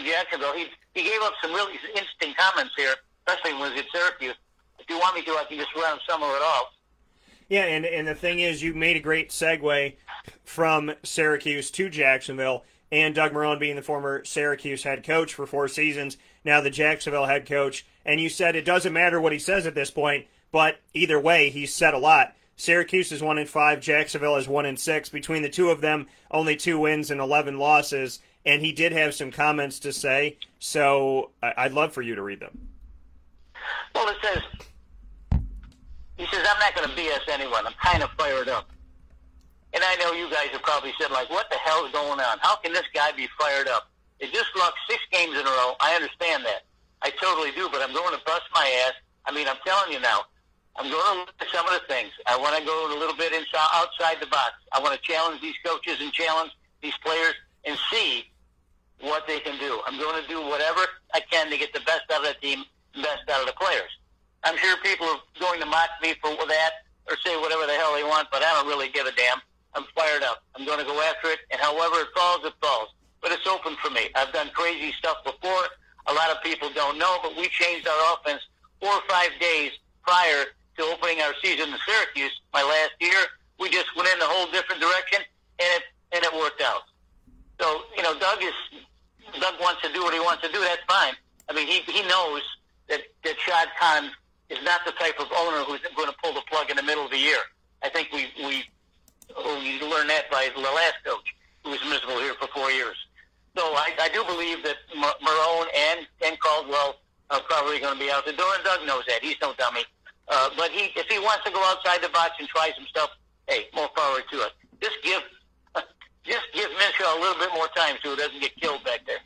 Jacksonville. He gave up some really interesting comments here, especially when he was at Syracuse. If you want me to, I can just round some of it off. Yeah, and the thing is, you made a great segue from Syracuse to Jacksonville, and Doug Marrone being the former Syracuse head coach for 4 seasons, now the Jacksonville head coach. And you said it doesn't matter what he says at this point, but either way, he's said a lot. Syracuse is 1-5, Jacksonville is 1-6. Between the two of them, only 2 wins and 11 losses. And he did have some comments to say, so I'd love for you to read them. Well, he says, I'm not going to BS anyone. I'm kind of fired up. And I know you guys have probably said, like, what the hell is going on? How can this guy be fired up? They just lost 6 games in a row. I understand that. I totally do, but I'm going to bust my ass. I mean, I'm telling you now, I'm going to look at some of the things. I want to go a little bit outside the box. I want to challenge these coaches and challenge these players and see what they can do. I'm going to do whatever I can to get the best out of the team, the best out of the players. I'm sure people are going to mock me for that or say whatever the hell they want, but I don't really give a damn. I'm fired up. I'm going to go after it, and however it falls, it falls. But it's open for me. I've done crazy stuff before. A lot of people don't know, but we changed our offense 4 or 5 days prior to opening our season in Syracuse. My last year, we just went in a whole different direction, and it worked out. So, Doug wants to do what he wants to do. That's fine. I mean, he knows that Shad Khan is not the type of owner who's going to pull the plug in the middle of the year. I think we learned that by the last coach, who was miserable here for 4 years. So I do believe that Marrone and Caldwell are probably going to be out the door, and Doug knows that. He's no dummy. But if he wants to go outside the box and try some stuff, hey, more power to it. Just give Minshew a little bit more time so he doesn't get killed back there.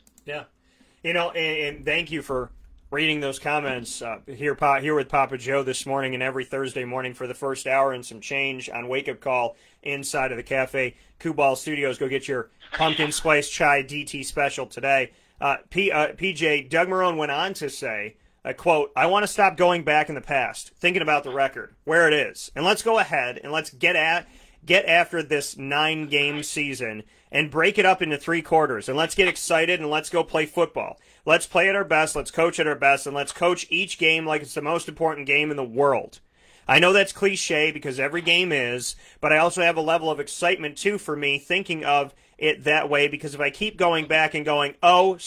Yeah. And thank you for reading those comments here with Papa Joe this morning and every Thursday morning for the first hour and some change on Wake Up Call inside of the Cafe Kubal Studios. Go get your pumpkin spice chai DT special today. PJ, Doug Marrone went on to say, quote, I want to stop going back in the past, thinking about the record, where it is, and let's go ahead and let's get after this 9-game season and break it up into 3 quarters, and let's get excited and let's go play football. Let's play at our best, let's coach at our best, and let's coach each game like it's the most important game in the world. I know that's cliche because every game is, but I also have a level of excitement too for me thinking of it that way, because if I keep going back and going, oh,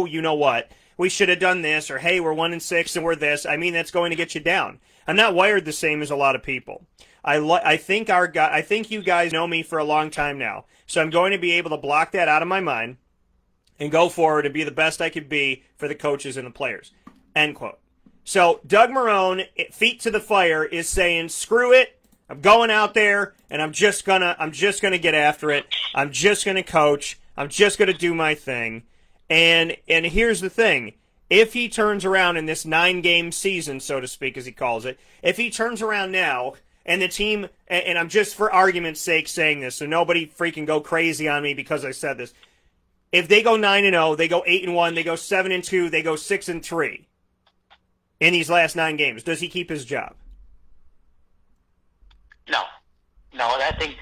you know what, we should have done this, or hey, we're 1-6 and we're this, I mean, that's going to get you down. I'm not wired the same as a lot of people. I think you guys know me for a long time now, so I'm going to be able to block that out of my mind and go forward and be the best I could be for the coaches and the players. End quote. So Doug Marrone, feet to the fire, is saying, screw it, I'm going out there and I'm just gonna get after it. I'm just gonna coach. I'm just gonna do my thing. And here's the thing. If he turns around in this 9-game season, so to speak, as he calls it, if he turns around now and the team, and I'm just for argument's sake saying this, so nobody freaking go crazy on me because I said this. If they go 9-0, they go 8-1, they go 7-2, they go 6-3 in these last 9 games, does he keep his job? No, I think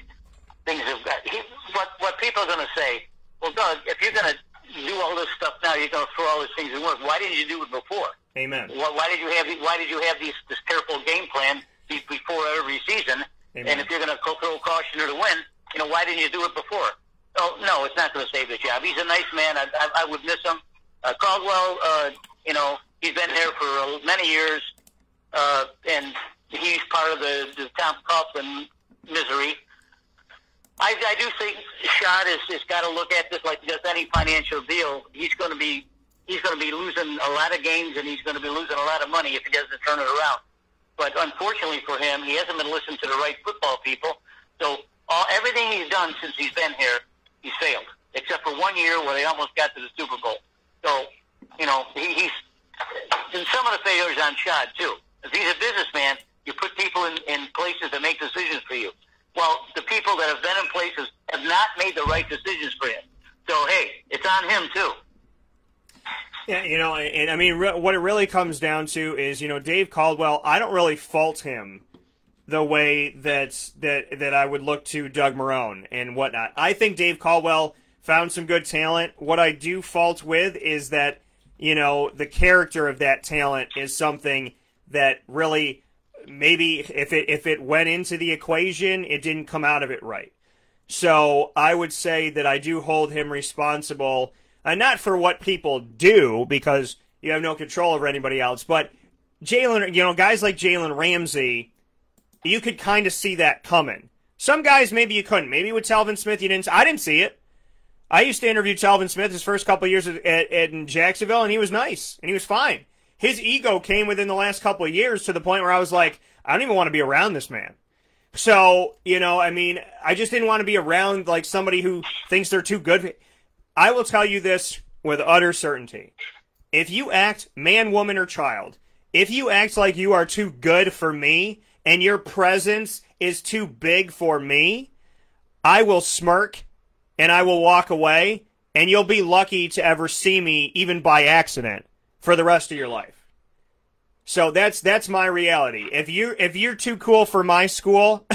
things have got. What people are going to say, well, Doug, if you're going to do all this stuff now, you're going to throw all these things in work. Why didn't you do it before? Amen. Why did you have this careful game plan before every season? Amen. And if you're going to throw caution to win, why didn't you do it before? Oh, no, it's not going to save the job. He's a nice man. I would miss him. Caldwell, he's been there for many years, and he's part of the Tom Coughlin misery. I do think Shad has got to look at this like just any financial deal. He's going to be losing a lot of games, and he's going to be losing a lot of money if he doesn't turn it around. But unfortunately for him, he hasn't been listening to the right football people. So everything he's done since he's been here, he's failed, except for 1 year where they almost got to the Super Bowl. So, you know, he's and some of the failures on Shad, too. If he's a businessman, you put people in places that make decisions for you. Well, the people that have been in places have not made the right decisions for him. So, hey, it's on him, too. Yeah, you know, and I mean, what it really comes down to is, you know, Dave Caldwell, I don't really fault him the way that I would look to Doug Marrone and whatnot. I think Dave Caldwell found some good talent. What I do fault with is that, you know, the character of that talent is something that really maybe if it went into the equation, it didn't come out of it right. So I would say that I do hold him responsible, not for what people do, because you have no control over anybody else, but Jalen, you know, guys like Jalen Ramsey, you could kind of see that coming. Some guys maybe you couldn't. Maybe with Telvin Smith, I didn't see it. I used to interview Telvin Smith his first couple of years in Jacksonville, and he was nice, and he was fine. His ego came within the last couple of years to the point where I was like, I don't even want to be around this man. So, you know, I mean, I just didn't want to be around like somebody who thinks they're too good. I will tell you this with utter certainty. If you act, man, woman, or child, if you act like you are too good for me and your presence is too big for me, I will smirk and I will walk away, and you'll be lucky to ever see me, even by accident, for the rest of your life. So that's my reality. If you're too cool for my school,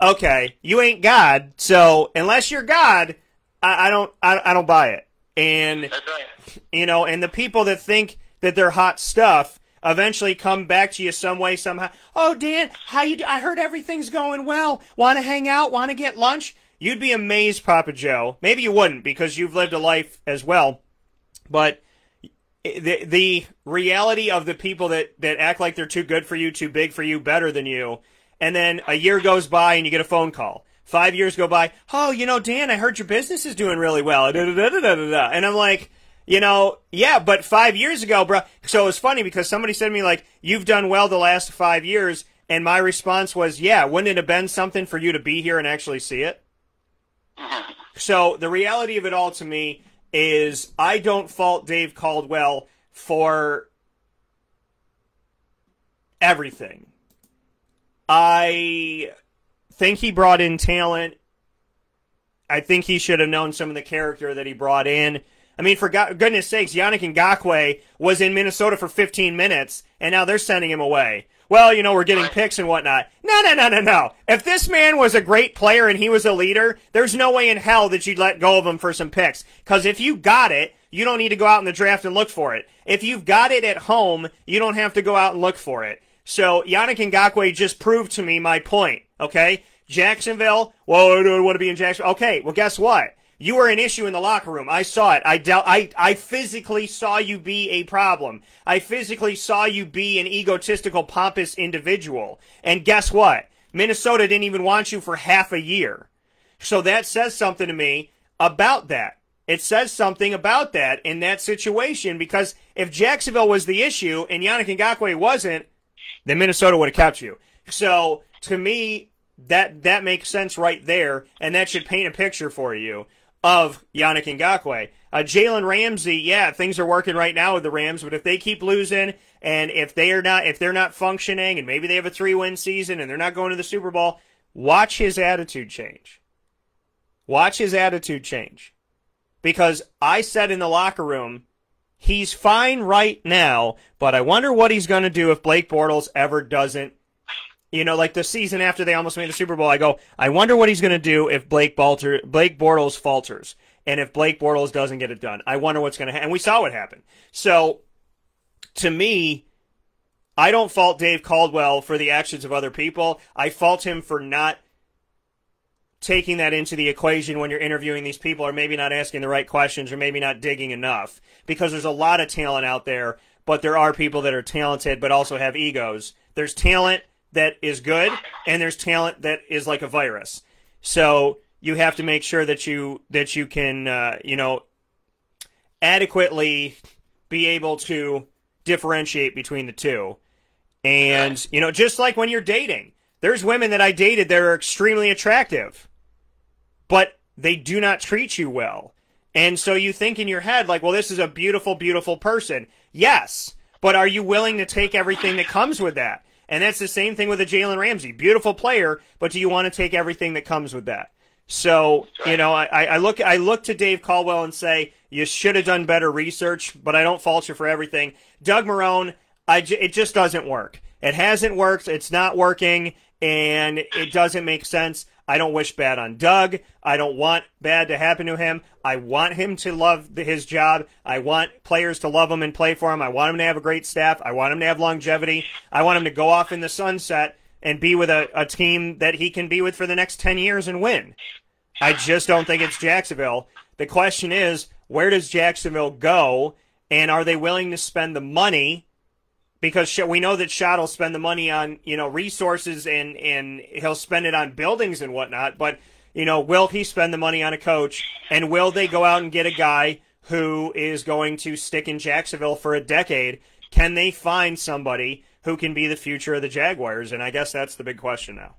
okay, you ain't God. So unless you're God, I don't buy it. And That's right. you know, and the people that think that they're hot stuff eventually come back to you some way, somehow. Oh, Dan, how you do? I heard everything's going well. Want to hang out? Want to get lunch? You'd be amazed, Papa Joe. Maybe you wouldn't, because you've lived a life as well. But the reality of the people that act like they're too good for you, too big for you, better than you, and then a year goes by and you get a phone call. 5 years go by. Oh, you know, Dan, I heard your business is doing really well. And I'm like, you know, yeah, but 5 years ago, bro. So it was funny because somebody said to me, like, you've done well the last 5 years. And my response was, yeah, wouldn't it have been something for you to be here and actually see it? So the reality of it all to me is I don't fault Dave Caldwell for everything. I think he brought in talent. I think he should have known some of the character that he brought in. I mean, for goodness sakes, Yannick Ngakoue was in Minnesota for 15 minutes, and now they're sending him away. Well, you know, we're getting picks and whatnot. No. If this man was a great player and he was a leader, there's no way in hell that you'd let go of him for some picks. Because if you got it, you don't need to go out in the draft and look for it. If you've got it at home, you don't have to go out and look for it. So Yannick Ngakoue just proved to me my point, okay? Jacksonville, well, I don't want to be in Jacksonville. Okay, well, guess what? You were an issue in the locker room. I saw it. I physically saw you be a problem. I physically saw you be an egotistical, pompous individual. And guess what? Minnesota didn't even want you for half a year. So that says something to me about that. It says something about that in that situation, because if Jacksonville was the issue and Yannick Ngakoue wasn't, then Minnesota would have kept you. So to me, that makes sense right there, and that should paint a picture for you of Yannick Ngakoue. Jalen Ramsey, yeah, things are working right now with the Rams, but if they keep losing and if they're not functioning and maybe they have a 3-win season and they're not going to the Super Bowl, watch his attitude change. Watch his attitude change. Because I said in the locker room, he's fine right now, but I wonder what he's going to do if Blake Bortles ever doesn't. You know, like the season after they almost made the Super Bowl, I go, I wonder what he's going to do if Blake Bortles falters. And if Blake Bortles doesn't get it done. I wonder what's going to happen. And we saw what happened. So, to me, I don't fault Dave Caldwell for the actions of other people. I fault him for not taking that into the equation when you're interviewing these people, or maybe not asking the right questions, or maybe not digging enough. Because there's a lot of talent out there, but there are people that are talented but also have egos. There's talent that is good, and there's talent that is like a virus. So you have to make sure that you can adequately be able to differentiate between the two. And, just like when you're dating, there's women that I dated that are extremely attractive, but they do not treat you well. And so you think in your head, like, well, this is a beautiful, beautiful person. Yes, but are you willing to take everything that comes with that? And that's the same thing with a Jalen Ramsey. Beautiful player, but do you want to take everything that comes with that? So, I look to Dave Caldwell and say, you should have done better research, but I don't fault you for everything. Doug Marrone, it just doesn't work. It hasn't worked. It's not working, and it doesn't make sense. I don't wish bad on Doug. I don't want bad to happen to him. I want him to love his job. I want players to love him and play for him. I want him to have a great staff. I want him to have longevity. I want him to go off in the sunset and be with a team that he can be with for the next 10 years and win. I just don't think it's Jacksonville. The question is, where does Jacksonville go, and are they willing to spend the money? Because we know that Schott will spend the money on, resources and he'll spend it on buildings and whatnot. But, will he spend the money on a coach? And will they go out and get a guy who is going to stick in Jacksonville for a decade? Can they find somebody who can be the future of the Jaguars? And I guess that's the big question now.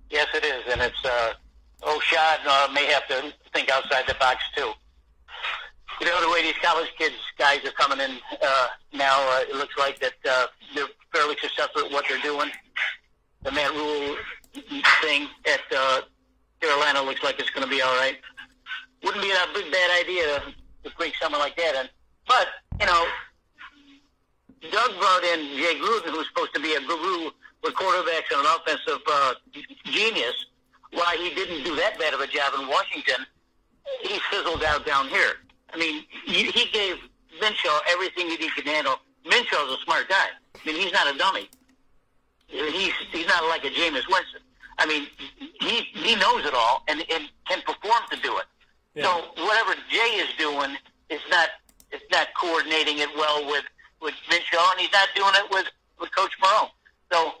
Yes, it is. And it's, Schott may have to think outside the box, too. The way these college guys are coming in now, it looks like that they're fairly successful at what they're doing. The Matt Rule thing at Carolina looks like it's going to be all right. Wouldn't be a big bad idea to bring someone like that in. But, Doug brought in Jay Gruden, who's supposed to be a guru with quarterbacks and an offensive genius. Why he didn't do that bad of a job in Washington, he fizzled out down here. I mean, he gave Minshew everything that he could handle. Minshew's a smart guy. I mean, he's not a dummy. He's not like a Jameis Winston. I mean, he knows it all and can perform to do it. Yeah. So whatever Jay is doing, it's not coordinating it well with Minshew, and he's not doing it with Coach Marrone. So,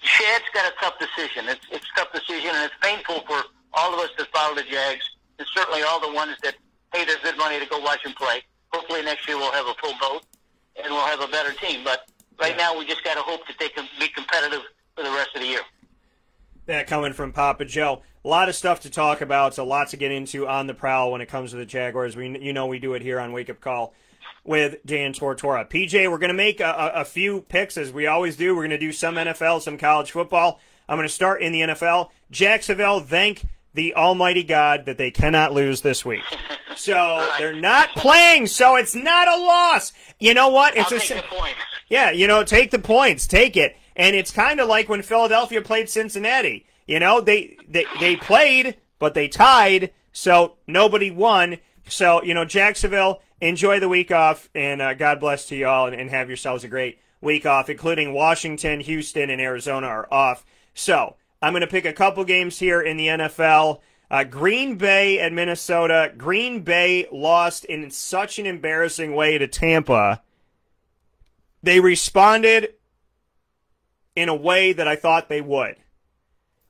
Shad's got a tough decision. It's a tough decision, and it's painful for all of us that follow the Jags, and certainly all the ones that pay their good money to go watch them play. Hopefully next year we'll have a full boat, and we'll have a better team. But right now we just got to hope that they can be competitive for the rest of the year. That coming from Papa Joe. A lot of stuff to talk about. It's a lot to get into on the prowl when it comes to the Jaguars. We do it here on Wake Up Call with Dan Tortora. PJ, we're going to make a few picks, as we always do. We're going to do some NFL, some college football. I'm going to start in the NFL. Jacksonville, thank the almighty God that they cannot lose this week. So they're not playing, so it's not a loss. You know what? I'll take the points. Yeah, take the points. Take it. And it's kind of like when Philadelphia played Cincinnati. They played, but they tied, so nobody won. So, Jacksonville, enjoy the week off, and God bless to you all, and have yourselves a great week off, including Washington, Houston, and Arizona are off. So, I'm going to pick a couple games here in the NFL. Green Bay at Minnesota. Green Bay lost in such an embarrassing way to Tampa. They responded in a way that I thought they would,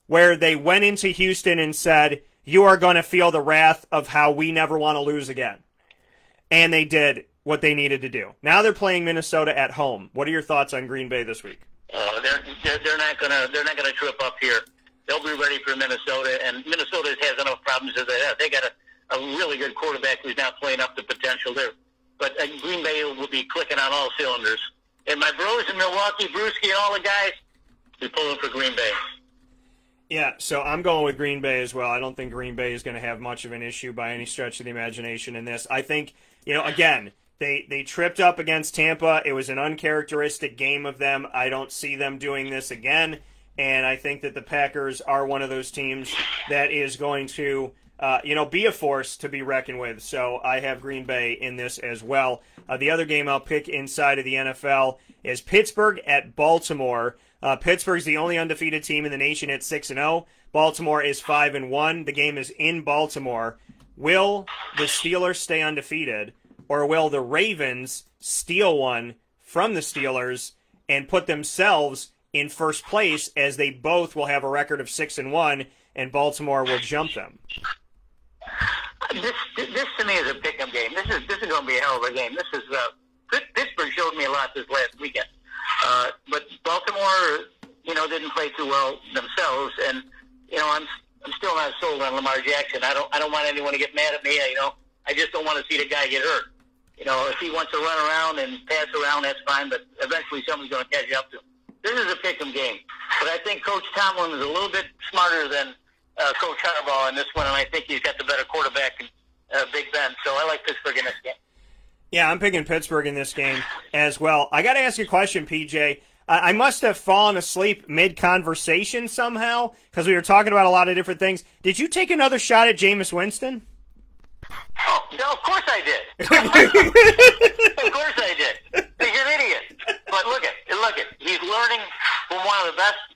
where they went into Houston and said, you are going to feel the wrath of how we never want to lose again. And they did what they needed to do. Now they're playing Minnesota at home. What are your thoughts on Green Bay this week? They're not gonna trip up here. They'll be ready for Minnesota, and Minnesota has enough problems as they have. They got a really good quarterback who's not playing up to potential there. But Green Bay will be clicking on all cylinders. And my bros in Milwaukee, Brewski, and all the guys, be pulling for Green Bay. Yeah, so I'm going with Green Bay as well. I don't think Green Bay is going to have much of an issue by any stretch of the imagination in this. I think, again, they tripped up against Tampa. It was an uncharacteristic game of them. I don't see them doing this again. And I think that the Packers are one of those teams that is going to, be a force to be reckoned with. So I have Green Bay in this as well. The other game I'll pick inside of the NFL is Pittsburgh at Baltimore. Pittsburgh's the only undefeated team in the nation at 6-0. Baltimore is 5-1. The game is in Baltimore. Will the Steelers stay undefeated, or will the Ravens steal one from the Steelers and put themselves in first place, as they both will have a record of 6-1, and Baltimore will jump them? This to me is a pick-em game. This is going to be a hell of a game. This is Pittsburgh showed me a lot this last weekend. But Baltimore, didn't play too well themselves, and I'm still not sold on Lamar Jackson. I don't want anyone to get mad at me. I just don't want to see the guy get hurt. If he wants to run around and pass around, that's fine, but eventually somebody's going to catch up to him. This is a pick-em game. But I think Coach Tomlin is a little bit smarter than Coach Harbaugh in this one, and I think he's got the better quarterback in Big Ben. So I like Pittsburgh in this game. Yeah, I'm picking Pittsburgh in this game as well. I got to ask you a question, PJ. I must have fallen asleep mid-conversation somehow because we were talking about a lot of different things. Did you take another shot at Jameis Winston? Oh, no, of course I did. Of course I did. He's an idiot. But look at. He's learning from one of the best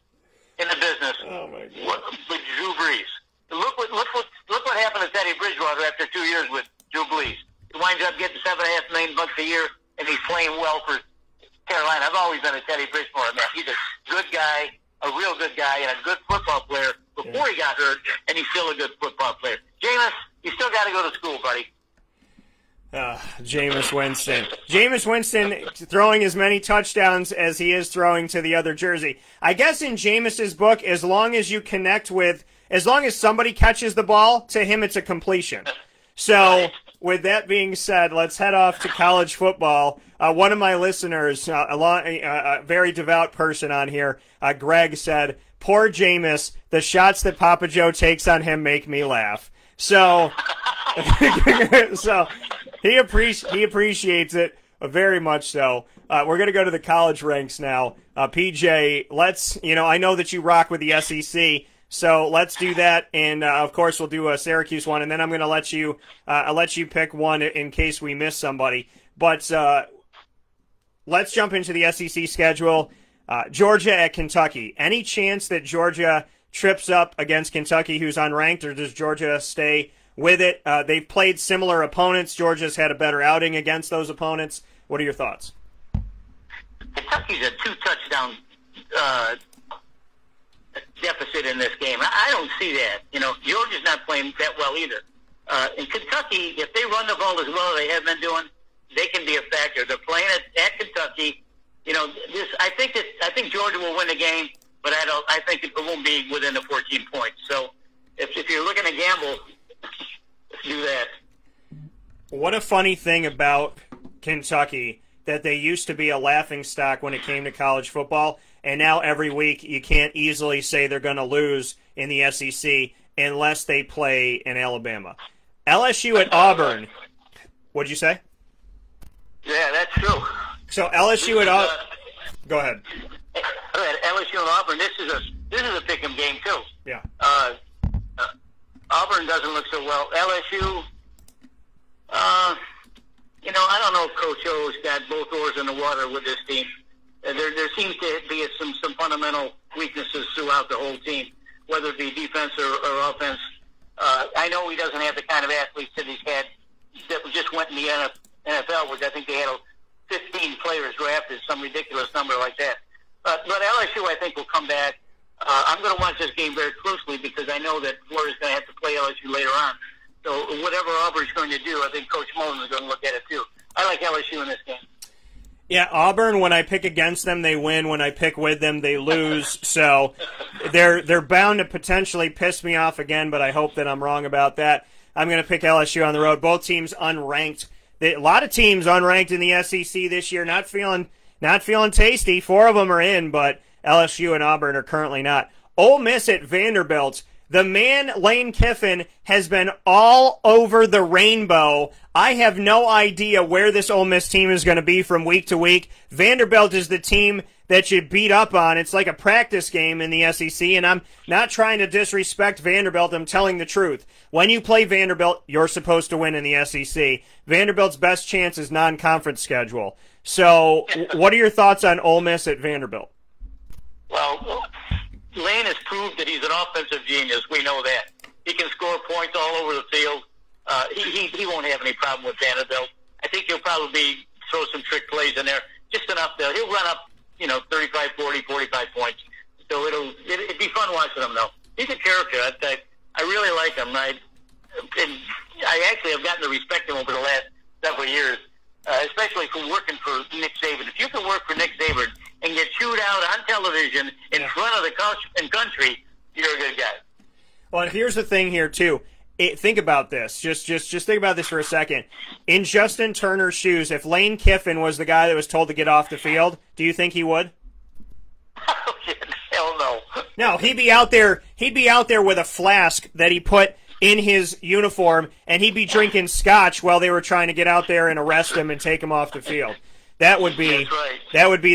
in the business. Oh my God. With Drew Brees. Look what happened to Teddy Bridgewater after 2 years with Drew Brees. He winds up getting $7.5 million a year, and he's playing well for Carolina. I've always been a Teddy Bridgewater man. He's a good guy, a real good guy, and a good football player before he got hurt, and he's still a good football player. Jameis, you still got to go to school, buddy. Jameis Winston. Jameis Winston throwing as many touchdowns as he is throwing to the other jersey. I guess in Jameis's book, as long as somebody catches the ball, to him it's a completion. So, with that being said, let's head off to college football. One of my listeners, a very devout person on here, Greg, said, "Poor Jameis, the shots that Papa Joe takes on him make me laugh." So, he appreciates it very much so. We're going to go to the college ranks now. PJ, I know that you rock with the SEC, so let's do that. And, of course, we'll do a Syracuse one, and then I'm going to let you pick one in case we miss somebody. But let's jump into the SEC schedule. Georgia at Kentucky. Any chance that Georgia trips up against Kentucky, who's unranked, or does Georgia stay with it? They've played similar opponents. Georgia's had a better outing against those opponents. What are your thoughts? Kentucky's a 2-touchdown deficit in this game. I don't see that. Georgia's not playing that well either. In Kentucky, if they run the ball as well as they have been doing, they can be a factor. They're playing at Kentucky. I think Georgia will win the game, but I think it won't be within the 14 points. So if you're looking to gamble, let's do that. What a funny thing about Kentucky, that they used to be a laughingstock when it came to college football, and now every week you can't easily say they're going to lose in the SEC unless they play in Alabama. LSU at Auburn. What'd you say? Yeah, that's true. So LSU at Auburn. Go ahead. LSU and Auburn. This is a pick'em game too. Yeah. Auburn doesn't look so well. LSU. I don't know if Coach O's got both oars in the water with this team. There seems to be some fundamental weaknesses throughout the whole team, whether it be defense or offense. I know he doesn't have the kind of athletes that he's had that just went in the NFL, which I think they had 15 players drafted, some ridiculous number like that. But LSU, I think, will come back. I'm going to watch this game very closely because I know that Florida's going to have to play LSU later on. So whatever Auburn's going to do, I think Coach Mullen is going to look at it too. I like LSU in this game. Yeah, Auburn, when I pick against them, they win. When I pick with them, they lose. So they're bound to potentially piss me off again, but I hope that I'm wrong about that. I'm going to pick LSU on the road. Both teams unranked. A lot of teams unranked in the SEC this year, not feeling tasty. 4 of them are in, but LSU and Auburn are currently not. Ole Miss at Vanderbilt. The man, Lane Kiffin, has been all over the rainbow. I have no idea where this Ole Miss team is going to be from week to week. Vanderbilt is the team that you beat up on. It's like a practice game in the SEC, and I'm not trying to disrespect Vanderbilt. I'm telling the truth. When you play Vanderbilt, you're supposed to win in the SEC. Vanderbilt's best chance is non-conference schedule. So what are your thoughts on Ole Miss at Vanderbilt? Well, Lane has proved that he's an offensive genius. We know that. He can score points all over the field. He won't have any problem with Vanderbilt. I think he'll probably throw some trick plays in there, just enough that he'll run up, 35, 40, 45 points. So it'd be fun watching him, though. He's a character. I really like him. I actually have gotten to respect him over the last several years. especially for working for Nick Saban. If you can work for Nick Saban and get chewed out on television in front of the country, you're a good guy. Well, and here's the thing here, too. Think about this. Just think about this for a second. In Justin Turner's shoes, if Lane Kiffin was the guy that was told to get off the field, do you think he would? Hell no. No, he'd be out there with a flask that he put in his uniform, and he'd be drinking scotch while they were trying to get out there and arrest him and take him off the field. That would be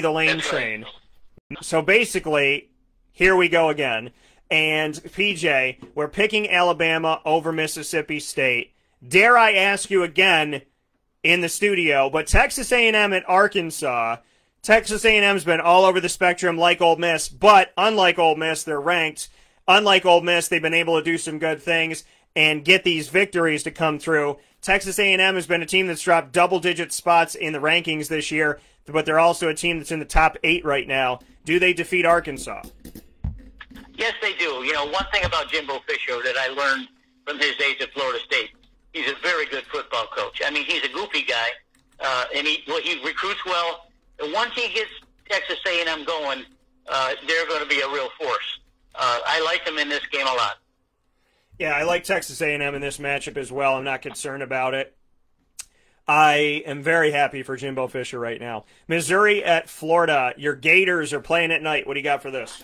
the Lane train. Right. So basically, here we go again. And PJ, we're picking Alabama over Mississippi State. Dare I ask you again in the studio, but Texas A&M at Arkansas, Texas A&M's been all over the spectrum like Ole Miss, but unlike Ole Miss, they're ranked. Unlike Ole Miss, they've been able to do some good things and get these victories to come through. Texas A&M has been a team that's dropped double-digit spots in the rankings this year, but they're also a team that's in the top 8 right now. Do they defeat Arkansas? Yes, they do. You know, one thing about Jimbo Fisher that I learned from his days at Florida State, he's a very good football coach. I mean, he's a goofy guy, and he recruits well. And once he gets Texas A&M going, they're going to be a real force. I like them in this game a lot. Yeah, I like Texas A&M in this matchup as well. I'm not concerned about it. I am very happy for Jimbo Fisher right now. Missouri at Florida. Your Gators are playing at night. What do you got for this?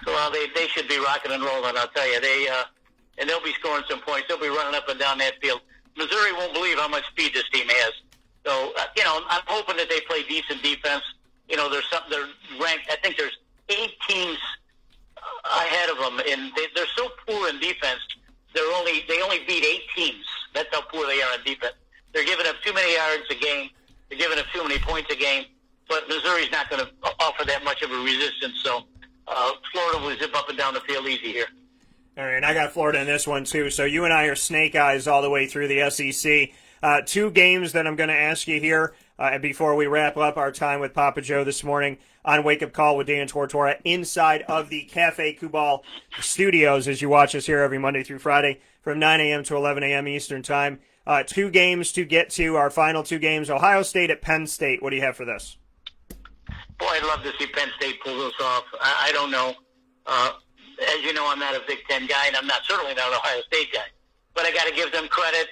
Well, they should be rocking and rolling, I'll tell you. And they'll be scoring some points. They'll be running up and down that field. Missouri won't believe how much speed this team has. So, I'm hoping that they play decent defense. They're ranked. I think there's 8 teams ahead of them, and they're so poor in defense. They only beat 8 teams. That's how poor they are in defense. They're giving up too many yards a game. They're giving up too many points a game. But Missouri's not going to offer that much of a resistance. So Florida will zip up and down the field easy here. All right, I got Florida in this one too. So you and I are snake eyes all the way through the SEC. 2 games that I'm going to ask you here before we wrap up our time with Papa Joe this morning on Wake Up Call with Dan Tortora inside of the Cafe Kubal studios as you watch us here every Monday through Friday from 9 a.m. to 11 a.m. Eastern Time. 2 games to get to, our final 2 games. Ohio State at Penn State. What do you have for this? Boy, I'd love to see Penn State pull this off. I don't know. As you know, I'm not a Big Ten guy, and I'm certainly not an Ohio State guy. But I got to give them credit.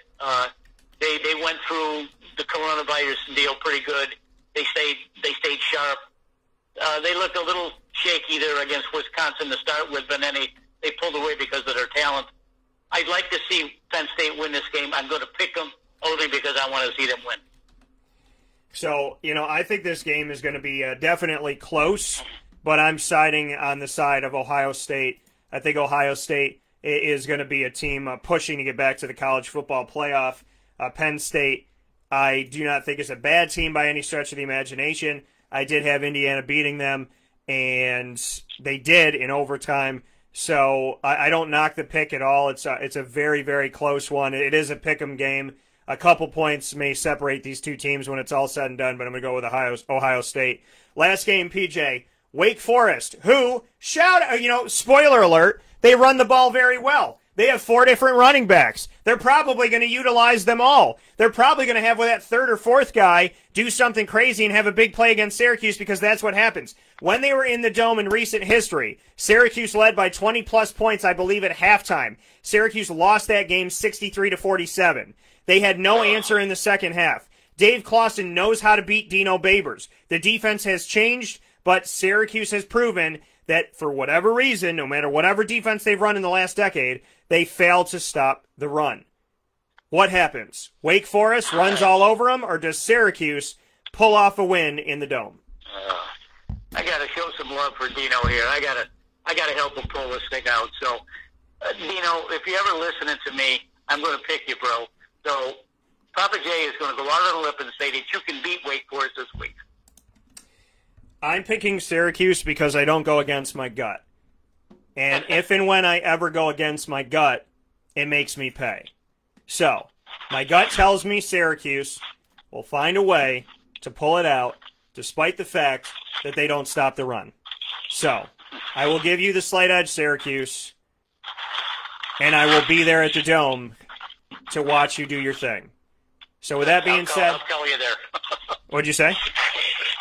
They went through the coronavirus deal pretty good. They stayed sharp. They looked a little shaky there against Wisconsin to start with, but then they pulled away because of their talent. I'd like to see Penn State win this game. I'm going to pick them only because I want to see them win. So, I think this game is going to be definitely close, but I'm siding on the side of Ohio State. I think Ohio State is going to be a team pushing to get back to the college football playoff. Penn State, I do not think is a bad team by any stretch of the imagination. I did have Indiana beating them, and they did in overtime. So I don't knock the pick at all. It's a very, very close one. It is a pick'em game. A couple points may separate these 2 teams when it's all said and done, but I'm going to go with Ohio State. Last game, PJ, Wake Forest, who, spoiler alert, they run the ball very well. They have 4 different running backs. They're probably going to utilize them all. They're probably going to have that 3rd or 4th guy do something crazy and have a big play against Syracuse because that's what happens. When they were in the Dome in recent history, Syracuse led by 20-plus points, I believe, at halftime. Syracuse lost that game 63-47. They had no answer in the second half. Dave Clawson knows how to beat Dino Babers. The defense has changed, but Syracuse has proven that for whatever reason, no matter whatever defense they've run in the last decade, they fail to stop the run. What happens? Wake Forest runs all over them, or does Syracuse pull off a win in the Dome? I got to show some love for Dino here. I got to help him pull this thing out. So, Dino, if you're ever listening to me, I'm going to pick you, bro. So, Papa J is going to go out on a lip and say that you can beat Wake Forest this week. I'm picking Syracuse because I don't go against my gut. And if and when I ever go against my gut, it makes me pay. So, my gut tells me Syracuse will find a way to pull it out, despite the fact that they don't stop the run. So, I will give you the slight edge, Syracuse, and I will be there at the Dome to watch you do your thing. So with that being said, I'll call you there. What'd you say?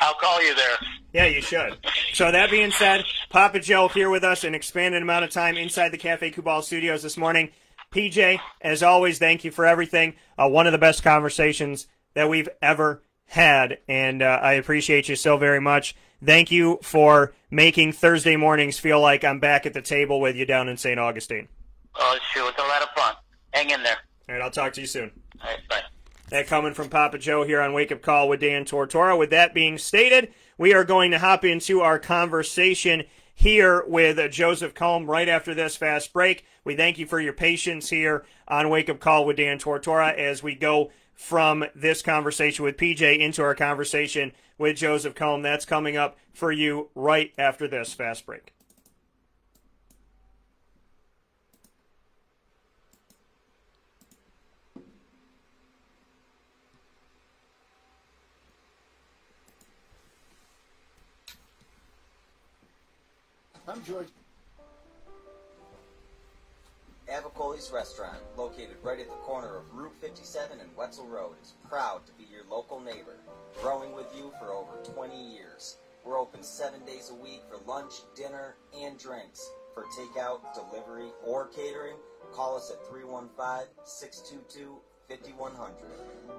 I'll call you there. Yeah, you should. So that being said, Papa Joe here with us, an expanded amount of time inside the Cafe Kubal studios this morning. PJ, as always, thank you for everything. One of the best conversations that we've ever had, and I appreciate you so very much. Thank you for making Thursday mornings feel like I'm back at the table with you down in St. Augustine. Oh, sure. It's a lot of fun. Hang in there. All right, I'll talk to you soon. All right, bye. That coming from Papa Joe here on Wake Up Call with Dan Tortora. With that being stated, we are going to hop into our conversation here with Joseph Combs right after this fast break. We thank you for your patience here on Wake Up Call with Dan Tortora as we go from this conversation with PJ into our conversation with Joseph Combs. That's coming up for you right after this fast break. I'm George. Avicoli's Restaurant, located right at the corner of Route 57 and Wetzel Road, is proud to be your local neighbor, growing with you for over 20 years. We're open 7 days a week for lunch, dinner, and drinks. For takeout, delivery, or catering, call us at 315-622-5100.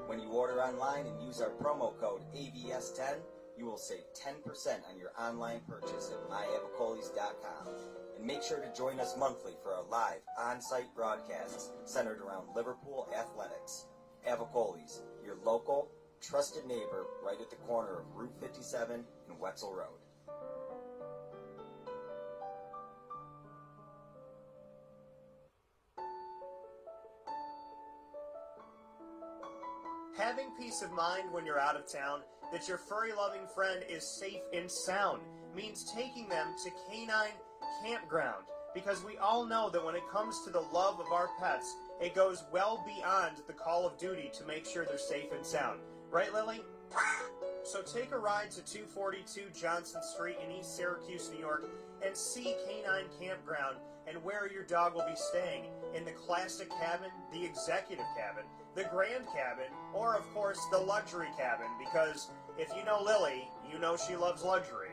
When you order online and use our promo code AVS10, you will save 10% on your online purchase at myavicolis.com. And make sure to join us monthly for our live on-site broadcasts centered around Liverpool athletics. Avicoli's, your local, trusted neighbor right at the corner of Route 57 and Wetzel Road. Having peace of mind when you're out of town that your furry-loving friend is safe and sound means taking them to Canine Campground, because we all know that when it comes to the love of our pets, it goes well beyond the call of duty to make sure they're safe and sound. Right, Lily? So take a ride to 242 Johnson Street in East Syracuse, New York, and see Canine Campground and where your dog will be staying, in the classic cabin, the executive cabin, the grand cabin, or of course the luxury cabin, because if you know Lily, you know she loves luxury.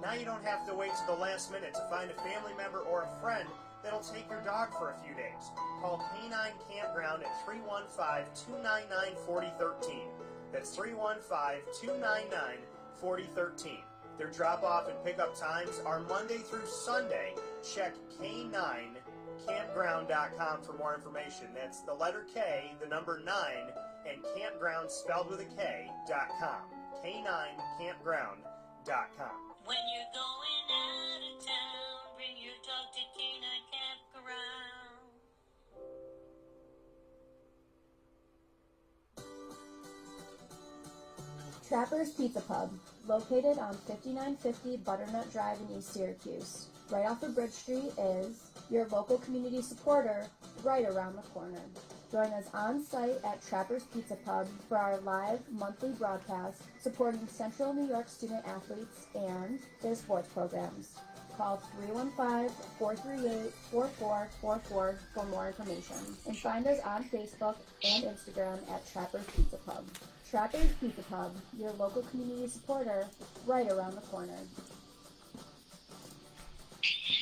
Now you don't have to wait to the last minute to find a family member or a friend that'll take your dog for a few days. Call Canine Campground at 315-299-4013. That's 315-299-4013. Their drop-off and pickup times are Monday through Sunday. Check K9campground.com for more information. That's the letter K, the number 9, and campground spelled with a K.com. K9campground.com. When you're going out of town, bring your dog to Canine Campground. Trapper's Pizza Pub, located on 5950 Butternut Drive in East Syracuse. Right off of Bridge Street is your local community supporter right around the corner. Join us on site at Trapper's Pizza Pub for our live monthly broadcast supporting Central New York student athletes and their sports programs. Call 315-438-4444 for more information. And find us on Facebook and Instagram at Trapper's Pizza Pub. Trapper's Pizza Pub, your local community supporter right around the corner.